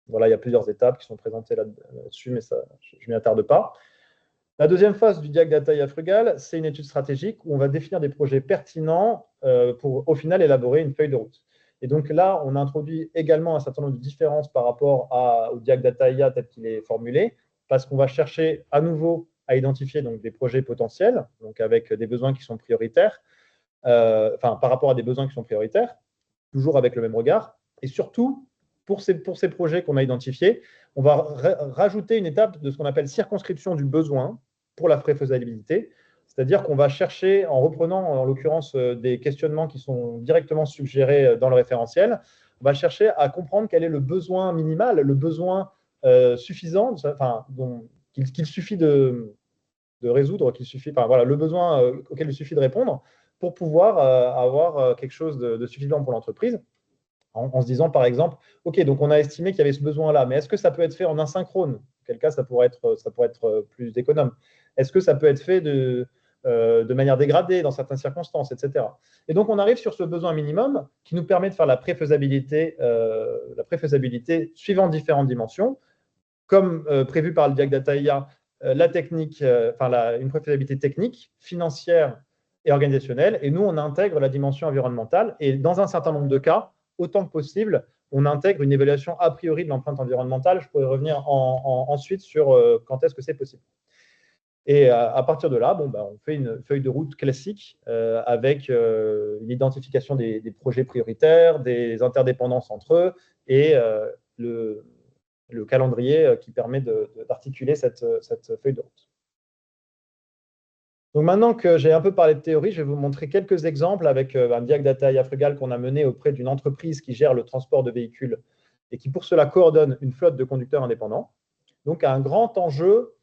Voilà, il y a plusieurs étapes qui sont présentées là-dessus, mais ça, je ne m'y attarde pas. La deuxième phase du Diag Data IA Frugal, c'est une étude stratégique où on va définir des projets pertinents pour, au final, élaborer une feuille de route. Et donc là, on introduit également un certain nombre de différences par rapport au Diag Data IA tel qu'il est formulé, parce qu'on va chercher à nouveau à identifier donc, des projets potentiels, donc avec des besoins qui sont prioritaires, par rapport à des besoins qui sont prioritaires, toujours avec le même regard. Et surtout, pour ces projets qu'on a identifiés, on va rajouter une étape de ce qu'on appelle circonscription du besoin pour la préfaisabilité, c'est-à-dire qu'on va chercher, en reprenant en l'occurrence des questionnements qui sont directement suggérés dans le référentiel, on va chercher à comprendre quel est le besoin minimal, le besoin suffisant, qu'il suffit de résoudre, le besoin auquel il suffit de répondre pour pouvoir avoir quelque chose de suffisant pour l'entreprise. En se disant, par exemple, OK, donc on a estimé qu'il y avait ce besoin-là, mais est-ce que ça peut être fait en asynchrone? Quel cas, ça pourrait être plus économe. Est-ce que ça peut être fait de manière dégradée dans certaines circonstances, etc. Et donc, on arrive sur ce besoin minimum qui nous permet de faire la préfaisabilité suivant différentes dimensions, comme prévu par le Diag Data IA, la technique, une préfaisabilité technique, financière et organisationnelle. Et nous, on intègre la dimension environnementale. Et dans un certain nombre de cas, autant que possible, on intègre une évaluation a priori de l'empreinte environnementale. Je pourrais revenir ensuite sur quand est-ce que c'est possible. Et à partir de là, on fait une feuille de route classique avec une identification des projets prioritaires, des interdépendances entre eux et le calendrier qui permet d'articuler cette feuille de route. Donc maintenant que j'ai un peu parlé de théorie, je vais vous montrer quelques exemples avec un Diag Data IA Frugal qu'on a mené auprès d'une entreprise qui gère le transport de véhicules et qui pour cela coordonne une flotte de conducteurs indépendants. Donc un grand enjeu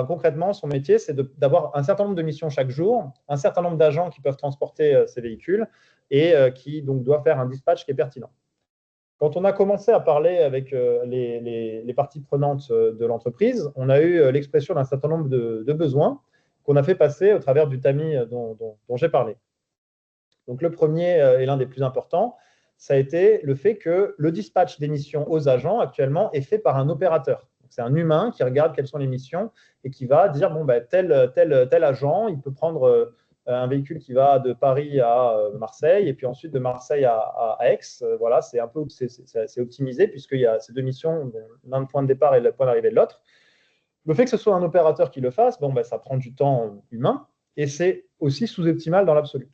concrètement, son métier, c'est d'avoir un certain nombre de missions chaque jour, un certain nombre d'agents qui peuvent transporter ces véhicules et qui donc doit faire un dispatch qui est pertinent. Quand on a commencé à parler avec les parties prenantes de l'entreprise, on a eu l'expression d'un certain nombre de besoins qu'on a fait passer au travers du tamis dont j'ai parlé. Donc le premier et l'un des plus importants, ça a été le fait que le dispatch des missions aux agents actuellement est fait par un opérateur. C'est un humain qui regarde quelles sont les missions et qui va dire tel agent, il peut prendre un véhicule qui va de Paris à Marseille et puis ensuite de Marseille à Aix. Voilà, c'est optimisé puisqu'il y a ces deux missions, l'un le point de départ et le point d'arrivée de l'autre. Le fait que ce soit un opérateur qui le fasse, ça prend du temps humain et c'est aussi sous-optimal dans l'absolu.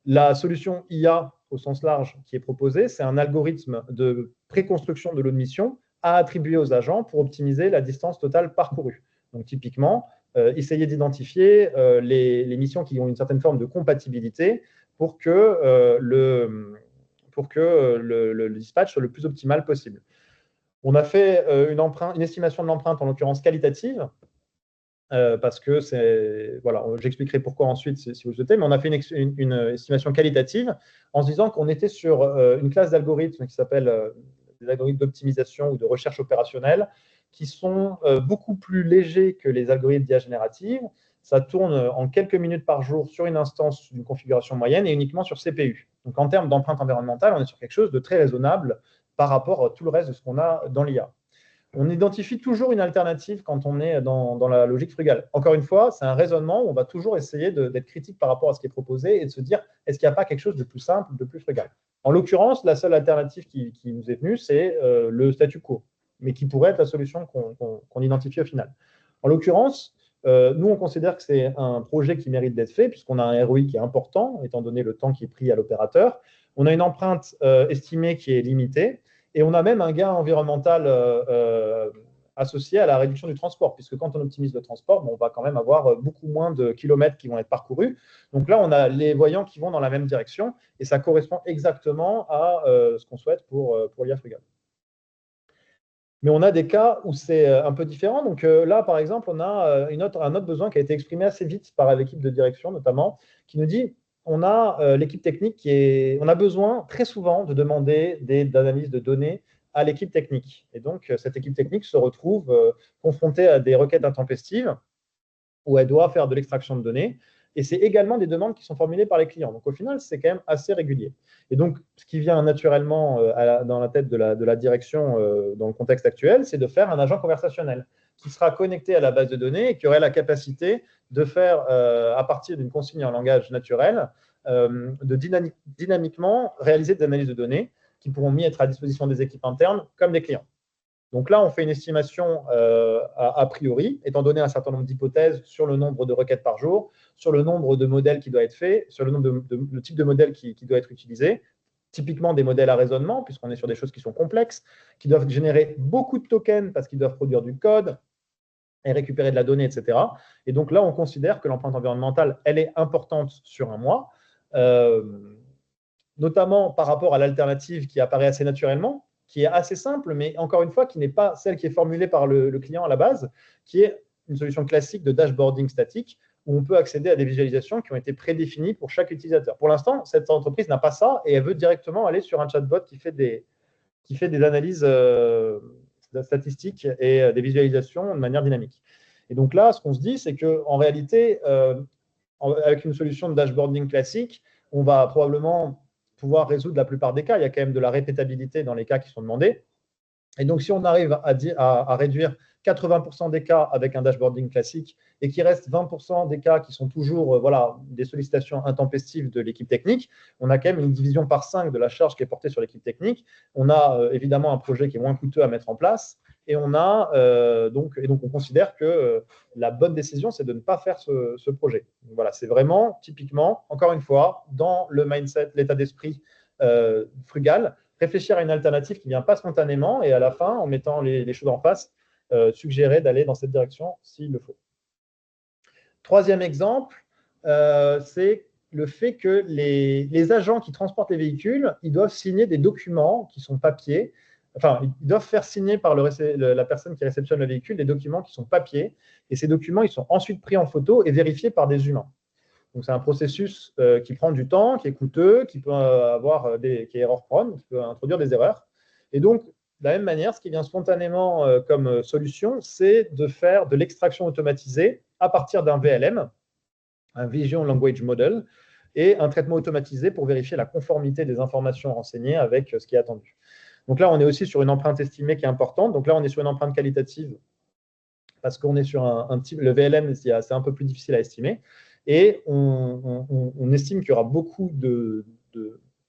La solution IA au sens large qui est proposée, c'est un algorithme de préconstruction de l'eau de mission à attribuer aux agents pour optimiser la distance totale parcourue. Donc typiquement, essayer d'identifier les missions qui ont une certaine forme de compatibilité pour que le dispatch soit le plus optimal possible. On a fait une estimation de l'empreinte, en l'occurrence qualitative, parce que j'expliquerai pourquoi ensuite si vous souhaitez, mais on a fait une estimation qualitative en se disant qu'on était sur une classe d'algorithmes qui s'appelle des algorithmes d'optimisation ou de recherche opérationnelle, qui sont beaucoup plus légers que les algorithmes d'IA générative. Ça tourne en quelques minutes par jour sur une instance d'une configuration moyenne et uniquement sur CPU. Donc en termes d'empreinte environnementale, on est sur quelque chose de très raisonnable par rapport à tout le reste de ce qu'on a dans l'IA. On identifie toujours une alternative quand on est dans la logique frugale. Encore une fois, c'est un raisonnement où on va toujours essayer d'être critique par rapport à ce qui est proposé et de se dire, est-ce qu'il n'y a pas quelque chose de plus simple, de plus frugal? En l'occurrence, la seule alternative qui nous est venue, c'est le statu quo, mais qui pourrait être la solution qu'on identifie au final. En l'occurrence, nous, on considère que c'est un projet qui mérite d'être fait, puisqu'on a un ROI qui est important, étant donné le temps qui est pris à l'opérateur. On a une empreinte estimée qui est limitée, et on a même un gain environnemental associé à la réduction du transport, puisque quand on optimise le transport, on va quand même avoir beaucoup moins de kilomètres qui vont être parcourus. Donc là, on a les voyants qui vont dans la même direction, et ça correspond exactement à ce qu'on souhaite pour l'IA frugale. Mais on a des cas où c'est un peu différent. Donc là, par exemple, on a un autre besoin qui a été exprimé assez vite par l'équipe de direction, notamment, qui nous dit on a l'équipe technique on a besoin très souvent de demander des analyses de données à l'équipe technique. Et donc, cette équipe technique se retrouve confrontée à des requêtes intempestives où elle doit faire de l'extraction de données. Et c'est également des demandes qui sont formulées par les clients. Donc, au final, c'est quand même assez régulier. Et donc, ce qui vient naturellement dans la tête de la direction dans le contexte actuel, c'est de faire un agent conversationnel qui sera connecté à la base de données et qui aurait la capacité de faire, à partir d'une consigne en langage naturel, de dynamiquement réaliser des analyses de données qui pourront être à disposition des équipes internes comme des clients. Donc là, on fait une estimation a priori, étant donné un certain nombre d'hypothèses sur le nombre de requêtes par jour, sur le nombre de modèles qui doit être fait, sur le type de modèle qui doit être utilisé, typiquement des modèles à raisonnement, puisqu'on est sur des choses qui sont complexes, qui doivent générer beaucoup de tokens parce qu'ils doivent produire du code et récupérer de la donnée, etc. Et donc là, on considère que l'empreinte environnementale, elle est importante sur un mois, notamment par rapport à l'alternative qui apparaît assez naturellement, qui est assez simple, mais encore une fois, qui n'est pas celle qui est formulée par le client à la base, qui est une solution classique de dashboarding statique, où on peut accéder à des visualisations qui ont été prédéfinies pour chaque utilisateur. Pour l'instant, cette entreprise n'a pas ça, et elle veut directement aller sur un chatbot qui fait des analyses statistiques et des visualisations de manière dynamique. Et donc là, ce qu'on se dit, c'est qu'en réalité, avec une solution de dashboarding classique, on va probablement pouvoir résoudre la plupart des cas. Il y a quand même de la répétabilité dans les cas qui sont demandés. Et donc, si on arrive à réduire 80% des cas avec un dashboarding classique et qu'il reste 20% des cas qui sont toujours des sollicitations intempestives de l'équipe technique, on a quand même une division par 5 de la charge qui est portée sur l'équipe technique. On a évidemment un projet qui est moins coûteux à mettre en place. Et on considère que la bonne décision, c'est de ne pas faire ce projet. Donc, voilà, c'est vraiment typiquement, encore une fois, dans le mindset, l'état d'esprit frugal, réfléchir à une alternative qui ne vient pas spontanément et à la fin, en mettant les choses en face, suggérer d'aller dans cette direction s'il le faut. Troisième exemple, c'est le fait que les agents qui transportent les véhicules, ils doivent signer des documents qui sont papier. Enfin, ils doivent faire signer par la personne qui réceptionne le véhicule des documents qui sont papier. Et ces documents, ils sont ensuite pris en photo et vérifiés par des humains. Donc, c'est un processus qui prend du temps, qui est coûteux, qui peut qui est error-prone, qui peut introduire des erreurs. Et donc, de la même manière, ce qui vient spontanément comme solution, c'est de faire de l'extraction automatisée à partir d'un VLM, un Vision Language Model, et un traitement automatisé pour vérifier la conformité des informations renseignées avec ce qui est attendu. Donc là, on est aussi sur une empreinte estimée qui est importante. Donc là, on est sur une empreinte qualitative parce qu'on est sur un type, le VLM, c'est un peu plus difficile à estimer. Et on estime qu'il y aura beaucoup de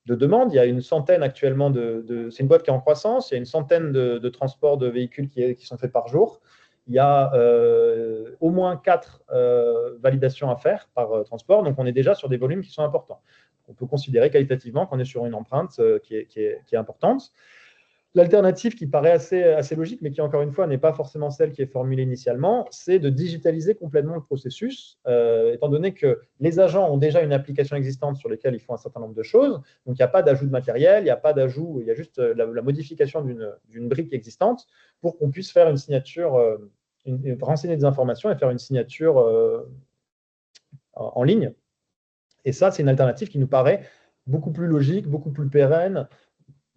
demandes. Il y a une centaine actuellement c'est une boîte qui est en croissance. Il y a une centaine de transports de véhicules qui sont faits par jour. Il y a au moins 4 validations à faire par transport. Donc, on est déjà sur des volumes qui sont importants. On peut considérer qualitativement qu'on est sur une empreinte qui est importante. L'alternative qui paraît assez logique, mais qui, encore une fois, n'est pas forcément celle qui est formulée initialement, c'est de digitaliser complètement le processus, étant donné que les agents ont déjà une application existante sur laquelle ils font un certain nombre de choses. Donc, il n'y a pas d'ajout de matériel, il n'y a pas d'ajout, il y a juste la modification d'une brique existante pour qu'on puisse faire une signature, renseigner des informations et faire une signature en ligne. Et ça, c'est une alternative qui nous paraît beaucoup plus logique, beaucoup plus pérenne,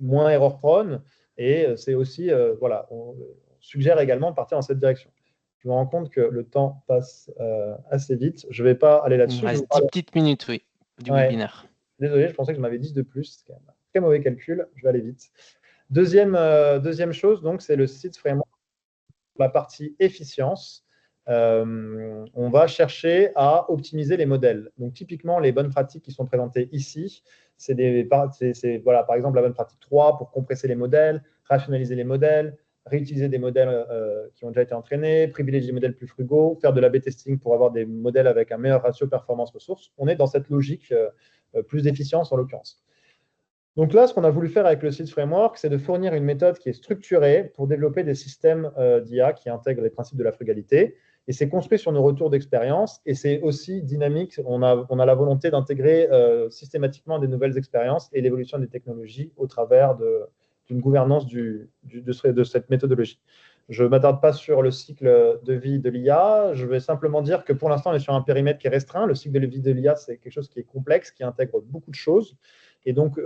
moins error-prone. Et c'est aussi, on suggère également de partir dans cette direction. Je me rends compte que le temps passe assez vite. Je ne vais pas aller là-dessus. Il me reste 10 petites minutes, oui, du webinaire. Désolé, je pensais que j'en avais 10 de plus. C'est quand même un très mauvais calcul. Je vais aller vite. Deuxième chose, donc, c'est le SID Framework. La partie efficience. On va chercher à optimiser les modèles. Donc, typiquement, les bonnes pratiques qui sont présentées ici, c'est par exemple la bonne pratique 3 pour compresser les modèles, rationaliser les modèles, réutiliser des modèles qui ont déjà été entraînés, privilégier des modèles plus frugaux, faire de l'A/B testing pour avoir des modèles avec un meilleur ratio performance-ressources. On est dans cette logique plus d'efficience en l'occurrence. Donc là, ce qu'on a voulu faire avec le Seeds Framework, c'est de fournir une méthode qui est structurée pour développer des systèmes d'IA qui intègrent les principes de la frugalité. Et c'est construit sur nos retours d'expérience et c'est aussi dynamique. On a la volonté d'intégrer systématiquement des nouvelles expériences et l'évolution des technologies au travers d'une gouvernance de cette méthodologie. Je ne m'attarde pas sur le cycle de vie de l'IA. Je vais simplement dire que pour l'instant, on est sur un périmètre qui est restreint. Le cycle de vie de l'IA, c'est quelque chose qui est complexe, qui intègre beaucoup de choses. Et donc,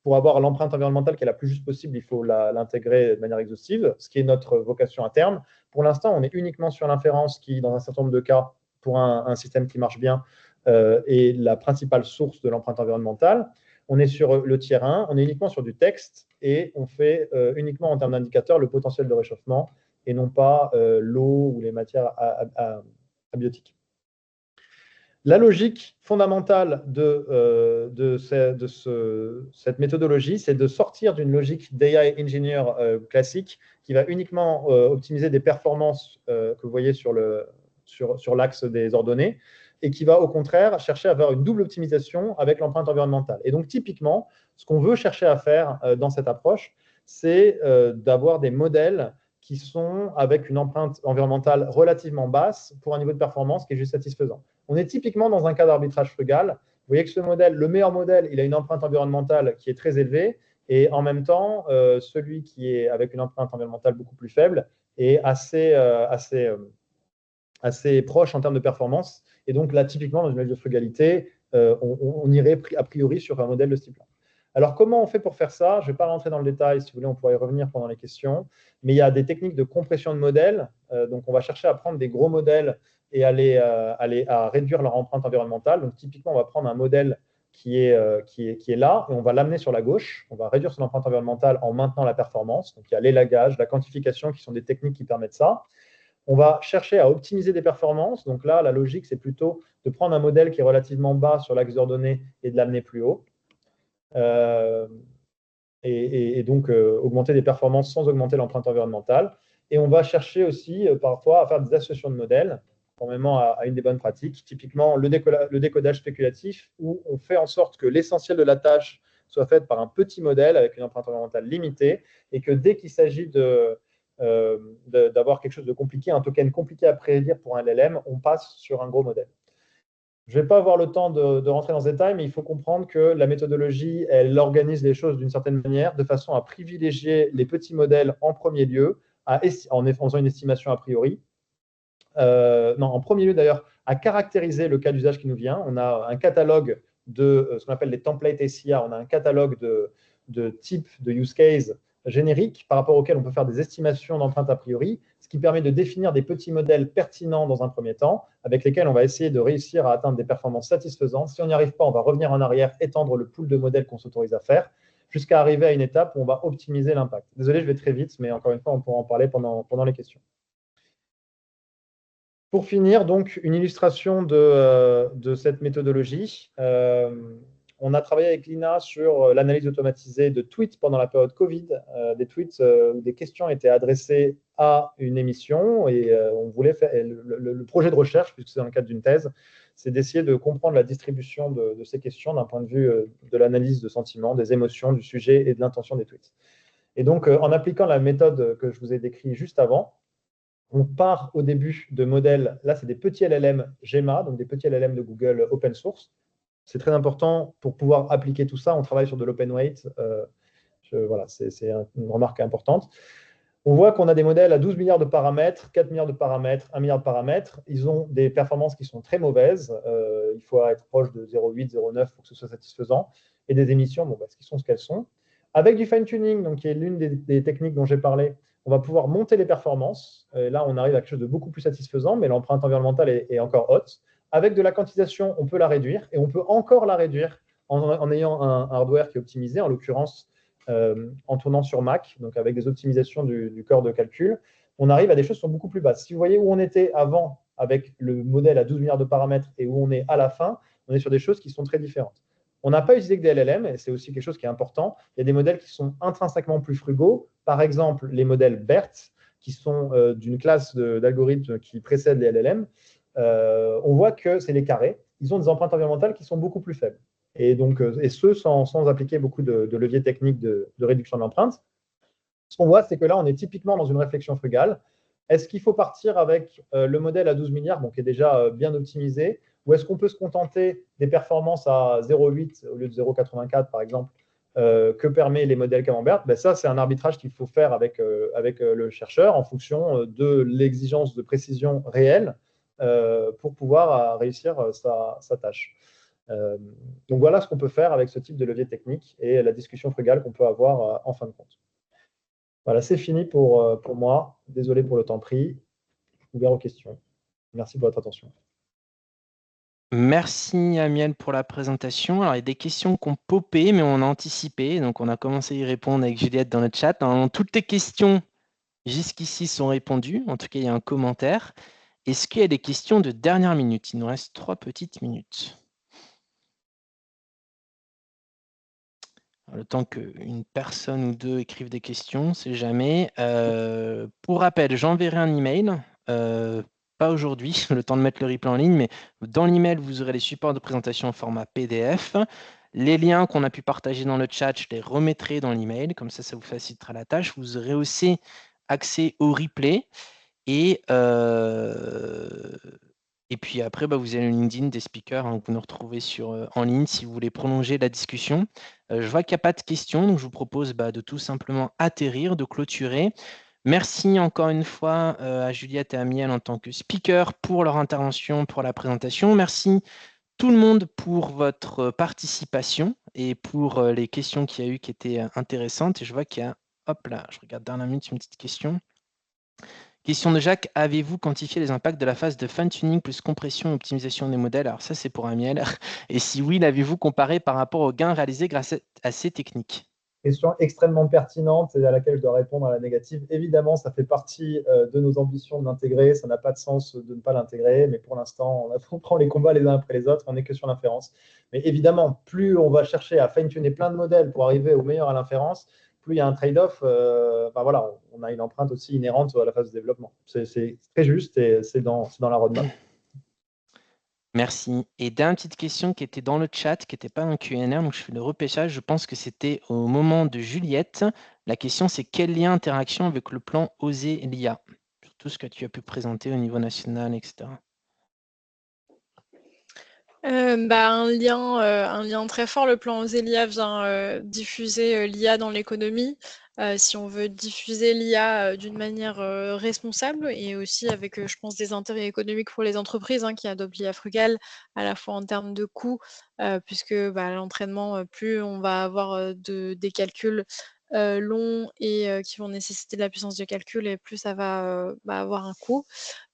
pour avoir l'empreinte environnementale qui est la plus juste possible, il faut l'intégrer de manière exhaustive, ce qui est notre vocation à terme. Pour l'instant, on est uniquement sur l'inférence qui, dans un certain nombre de cas, pour un système qui marche bien, est la principale source de l'empreinte environnementale. On est sur le tiers 1, on est uniquement sur du texte et on fait uniquement en termes d'indicateurs le potentiel de réchauffement et non pas l'eau ou les matières abiotiques. La logique fondamentale de cette méthodologie, c'est de sortir d'une logique d'AI engineer classique qui va uniquement optimiser des performances que vous voyez sur l'axe des ordonnées et qui va au contraire chercher à avoir une double optimisation avec l'empreinte environnementale. Et donc typiquement, ce qu'on veut chercher à faire dans cette approche, c'est d'avoir des modèles qui sont avec une empreinte environnementale relativement basse pour un niveau de performance qui est juste satisfaisant. On est typiquement dans un cas d'arbitrage frugal. Vous voyez que ce modèle, le meilleur modèle, il a une empreinte environnementale qui est très élevée et en même temps, celui qui est avec une empreinte environnementale beaucoup plus faible est assez proche en termes de performance. Et donc là, typiquement, dans une logique de frugalité, on irait a priori sur un modèle de ce type-là. Alors, comment on fait pour faire ça? Je ne vais pas rentrer dans le détail, si vous voulez, on pourrait y revenir pendant les questions. Mais il y a des techniques de compression de modèles. Donc, on va chercher à prendre des gros modèles et à réduire leur empreinte environnementale. Donc, typiquement, on va prendre un modèle qui est là et on va l'amener sur la gauche. On va réduire son empreinte environnementale en maintenant la performance. Donc, il y a l'élagage, la quantification qui sont des techniques qui permettent ça. On va chercher à optimiser des performances. Donc là, la logique, c'est plutôt de prendre un modèle qui est relativement bas sur l'axe d'ordonnées et de l'amener plus haut. Et donc augmenter des performances sans augmenter l'empreinte environnementale. Et on va chercher aussi parfois à faire des associations de modèles, conformément à une des bonnes pratiques. Typiquement, le décodage spéculatif, où on fait en sorte que l'essentiel de la tâche soit fait par un petit modèle avec une empreinte environnementale limitée, et que dès qu'il s'agit d'avoir quelque chose de compliqué, un token compliqué à prédire pour un LLM, on passe sur un gros modèle. Je ne vais pas avoir le temps de rentrer dans ce détail, mais il faut comprendre que la méthodologie, elle organise les choses d'une certaine manière, de façon à privilégier les petits modèles en premier lieu, en faisant une estimation a priori. En premier lieu d'ailleurs, à caractériser le cas d'usage qui nous vient. On a un catalogue de ce qu'on appelle les templates SIA, on a un catalogue de types de use case génériques par rapport auxquels on peut faire des estimations d'empreinte a priori, ce qui permet de définir des petits modèles pertinents dans un premier temps, avec lesquels on va essayer de réussir à atteindre des performances satisfaisantes. Si on n'y arrive pas, on va revenir en arrière, étendre le pool de modèles qu'on s'autorise à faire, jusqu'à arriver à une étape où on va optimiser l'impact. Désolé, je vais très vite, mais encore une fois, on pourra en parler pendant les questions. Pour finir, donc, une illustration de cette méthodologie. On a travaillé avec l'INA sur l'analyse automatisée de tweets pendant la période Covid, des tweets où des questions étaient adressées à une émission et on voulait faire le projet de recherche, puisque c'est dans le cadre d'une thèse, c'est d'essayer de comprendre la distribution de ces questions d'un point de vue de l'analyse de sentiments, des émotions, du sujet et de l'intention des tweets. Et donc, en appliquant la méthode que je vous ai décrite juste avant, on part au début de modèles, là c'est des petits LLM GEMA, donc des petits LLM de Google open source. C'est très important pour pouvoir appliquer tout ça. On travaille sur de l'open weight. Voilà, c'est une remarque importante. On voit qu'on a des modèles à 12 milliards de paramètres, 4 milliards de paramètres, 1 milliard de paramètres. Ils ont des performances qui sont très mauvaises. Il faut être proche de 0,8, 0,9 pour que ce soit satisfaisant. Et des émissions, ce qui sont ce qu'elles sont. Avec du fine-tuning, donc qui est l'une des techniques dont j'ai parlé, on va pouvoir monter les performances. Et là, on arrive à quelque chose de beaucoup plus satisfaisant, mais l'empreinte environnementale est encore haute. Avec de la quantisation, on peut la réduire et on peut encore la réduire en ayant un hardware qui est optimisé, en l'occurrence en tournant sur Mac, donc avec des optimisations du corps de calcul. On arrive à des choses qui sont beaucoup plus basses. Si vous voyez où on était avant avec le modèle à 12 milliards de paramètres et où on est à la fin, on est sur des choses qui sont très différentes. On n'a pas utilisé que des LLM, et c'est aussi quelque chose qui est important. Il y a des modèles qui sont intrinsèquement plus frugaux. Par exemple, les modèles BERT, qui sont d'une classe d'algorithmes qui précèdent les LLM. On voit que c'est les carrés. Ils ont des empreintes environnementales qui sont beaucoup plus faibles. Et donc, et ce, sans appliquer beaucoup de leviers techniques de réduction de l'empreinte. Ce qu'on voit, c'est que là, on est typiquement dans une réflexion frugale. Est-ce qu'il faut partir avec le modèle à 12 milliards, donc qui est déjà bien optimisé, ou est-ce qu'on peut se contenter des performances à 0,8 au lieu de 0,84 par exemple, que permet les modèles Camembert? Ça, c'est un arbitrage qu'il faut faire avec le chercheur en fonction de l'exigence de précision réelle pour pouvoir réussir sa tâche. Donc voilà ce qu'on peut faire avec ce type de levier technique et la discussion frugale qu'on peut avoir en fin de compte. Voilà, c'est fini pour moi. Désolé pour le temps pris. Ouvert aux questions. Merci pour votre attention. Merci Amiel pour la présentation. Alors, il y a des questions qui ont popé, mais on a anticipé. Donc, on a commencé à y répondre avec Juliette dans le chat. Normalement, toutes les questions jusqu'ici sont répondues. En tout cas, il y a un commentaire. Est-ce qu'il y a des questions de dernière minute? Il nous reste 3 petites minutes. Alors, le temps qu'une personne ou deux écrivent des questions, c'est jamais. Pour rappel, j'enverrai un email. Pas aujourd'hui, le temps de mettre le replay en ligne, mais dans l'email, vous aurez les supports de présentation en format PDF. Les liens qu'on a pu partager dans le chat, je les remettrai dans l'email, comme ça vous facilitera la tâche. Vous aurez aussi accès au replay. Et puis après, vous avez le LinkedIn des speakers que vous nous retrouvez en ligne si vous voulez prolonger la discussion. Je vois qu'il n'y a pas de questions, donc je vous propose de tout simplement atterrir, de clôturer. Merci encore une fois à Juliette et à Miel en tant que speaker pour leur intervention, pour la présentation. Merci tout le monde pour votre participation et pour les questions qu'il y a eu qui étaient intéressantes. Et je vois qu'il y a, hop là, je regarde dernière minute, une petite question. Question de Jacques, avez-vous quantifié les impacts de la phase de fine-tuning plus compression et optimisation des modèles? Alors ça, c'est pour Amiel. Et si oui, l'avez-vous comparé par rapport aux gains réalisés grâce à ces techniques? Question extrêmement pertinente et à laquelle je dois répondre à la négative. Évidemment, ça fait partie de nos ambitions de l'intégrer. Ça n'a pas de sens de ne pas l'intégrer, mais pour l'instant, on prend les combats les uns après les autres. On n'est que sur l'inférence. Mais évidemment, plus on va chercher à fine-tuner plein de modèles pour arriver au meilleur à l'inférence, plus il y a un trade-off. Voilà, on a une empreinte aussi inhérente à la phase de développement. C'est très juste et c'est dans la roadmap. Merci. Et dernière petite question qui était dans le chat, qui n'était pas un Q&A, donc je fais le repêchage. Je pense que c'était au moment de Juliette. La question, c'est quel lien interaction avec le plan Oser l'IA? Sur tout ce que tu as pu présenter au niveau national, etc. Un lien très fort. Le plan Oser l'IA vient diffuser l'IA dans l'économie. Si on veut diffuser l'IA d'une manière responsable et aussi avec, je pense, des intérêts économiques pour les entreprises qui adoptent l'IA frugale, à la fois en termes de coûts, puisque l'entraînement, plus on va avoir des calculs longs et qui vont nécessiter de la puissance de calcul et plus ça va avoir un coût.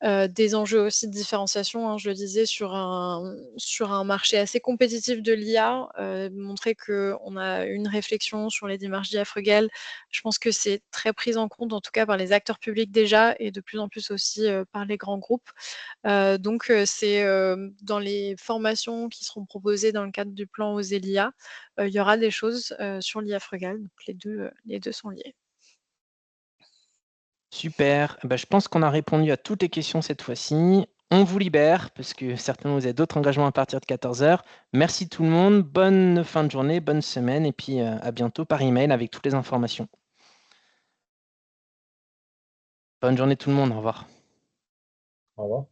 Des enjeux aussi de différenciation, je le disais, sur un marché assez compétitif de l'IA, montrer qu'on a une réflexion sur les démarches d'IA frugale. Je pense que c'est très pris en compte, en tout cas par les acteurs publics déjà et de plus en plus aussi par les grands groupes. Donc c'est dans les formations qui seront proposées dans le cadre du plan Oser l'IA, il y aura des choses sur l'IA frugale. Donc les deux sont liés. Super. Je pense qu'on a répondu à toutes les questions cette fois-ci. On vous libère parce que certainement vous avez d'autres engagements à partir de 14h. Merci tout le monde. Bonne fin de journée, bonne semaine et puis à bientôt par email avec toutes les informations. Bonne journée tout le monde. Au revoir. Au revoir.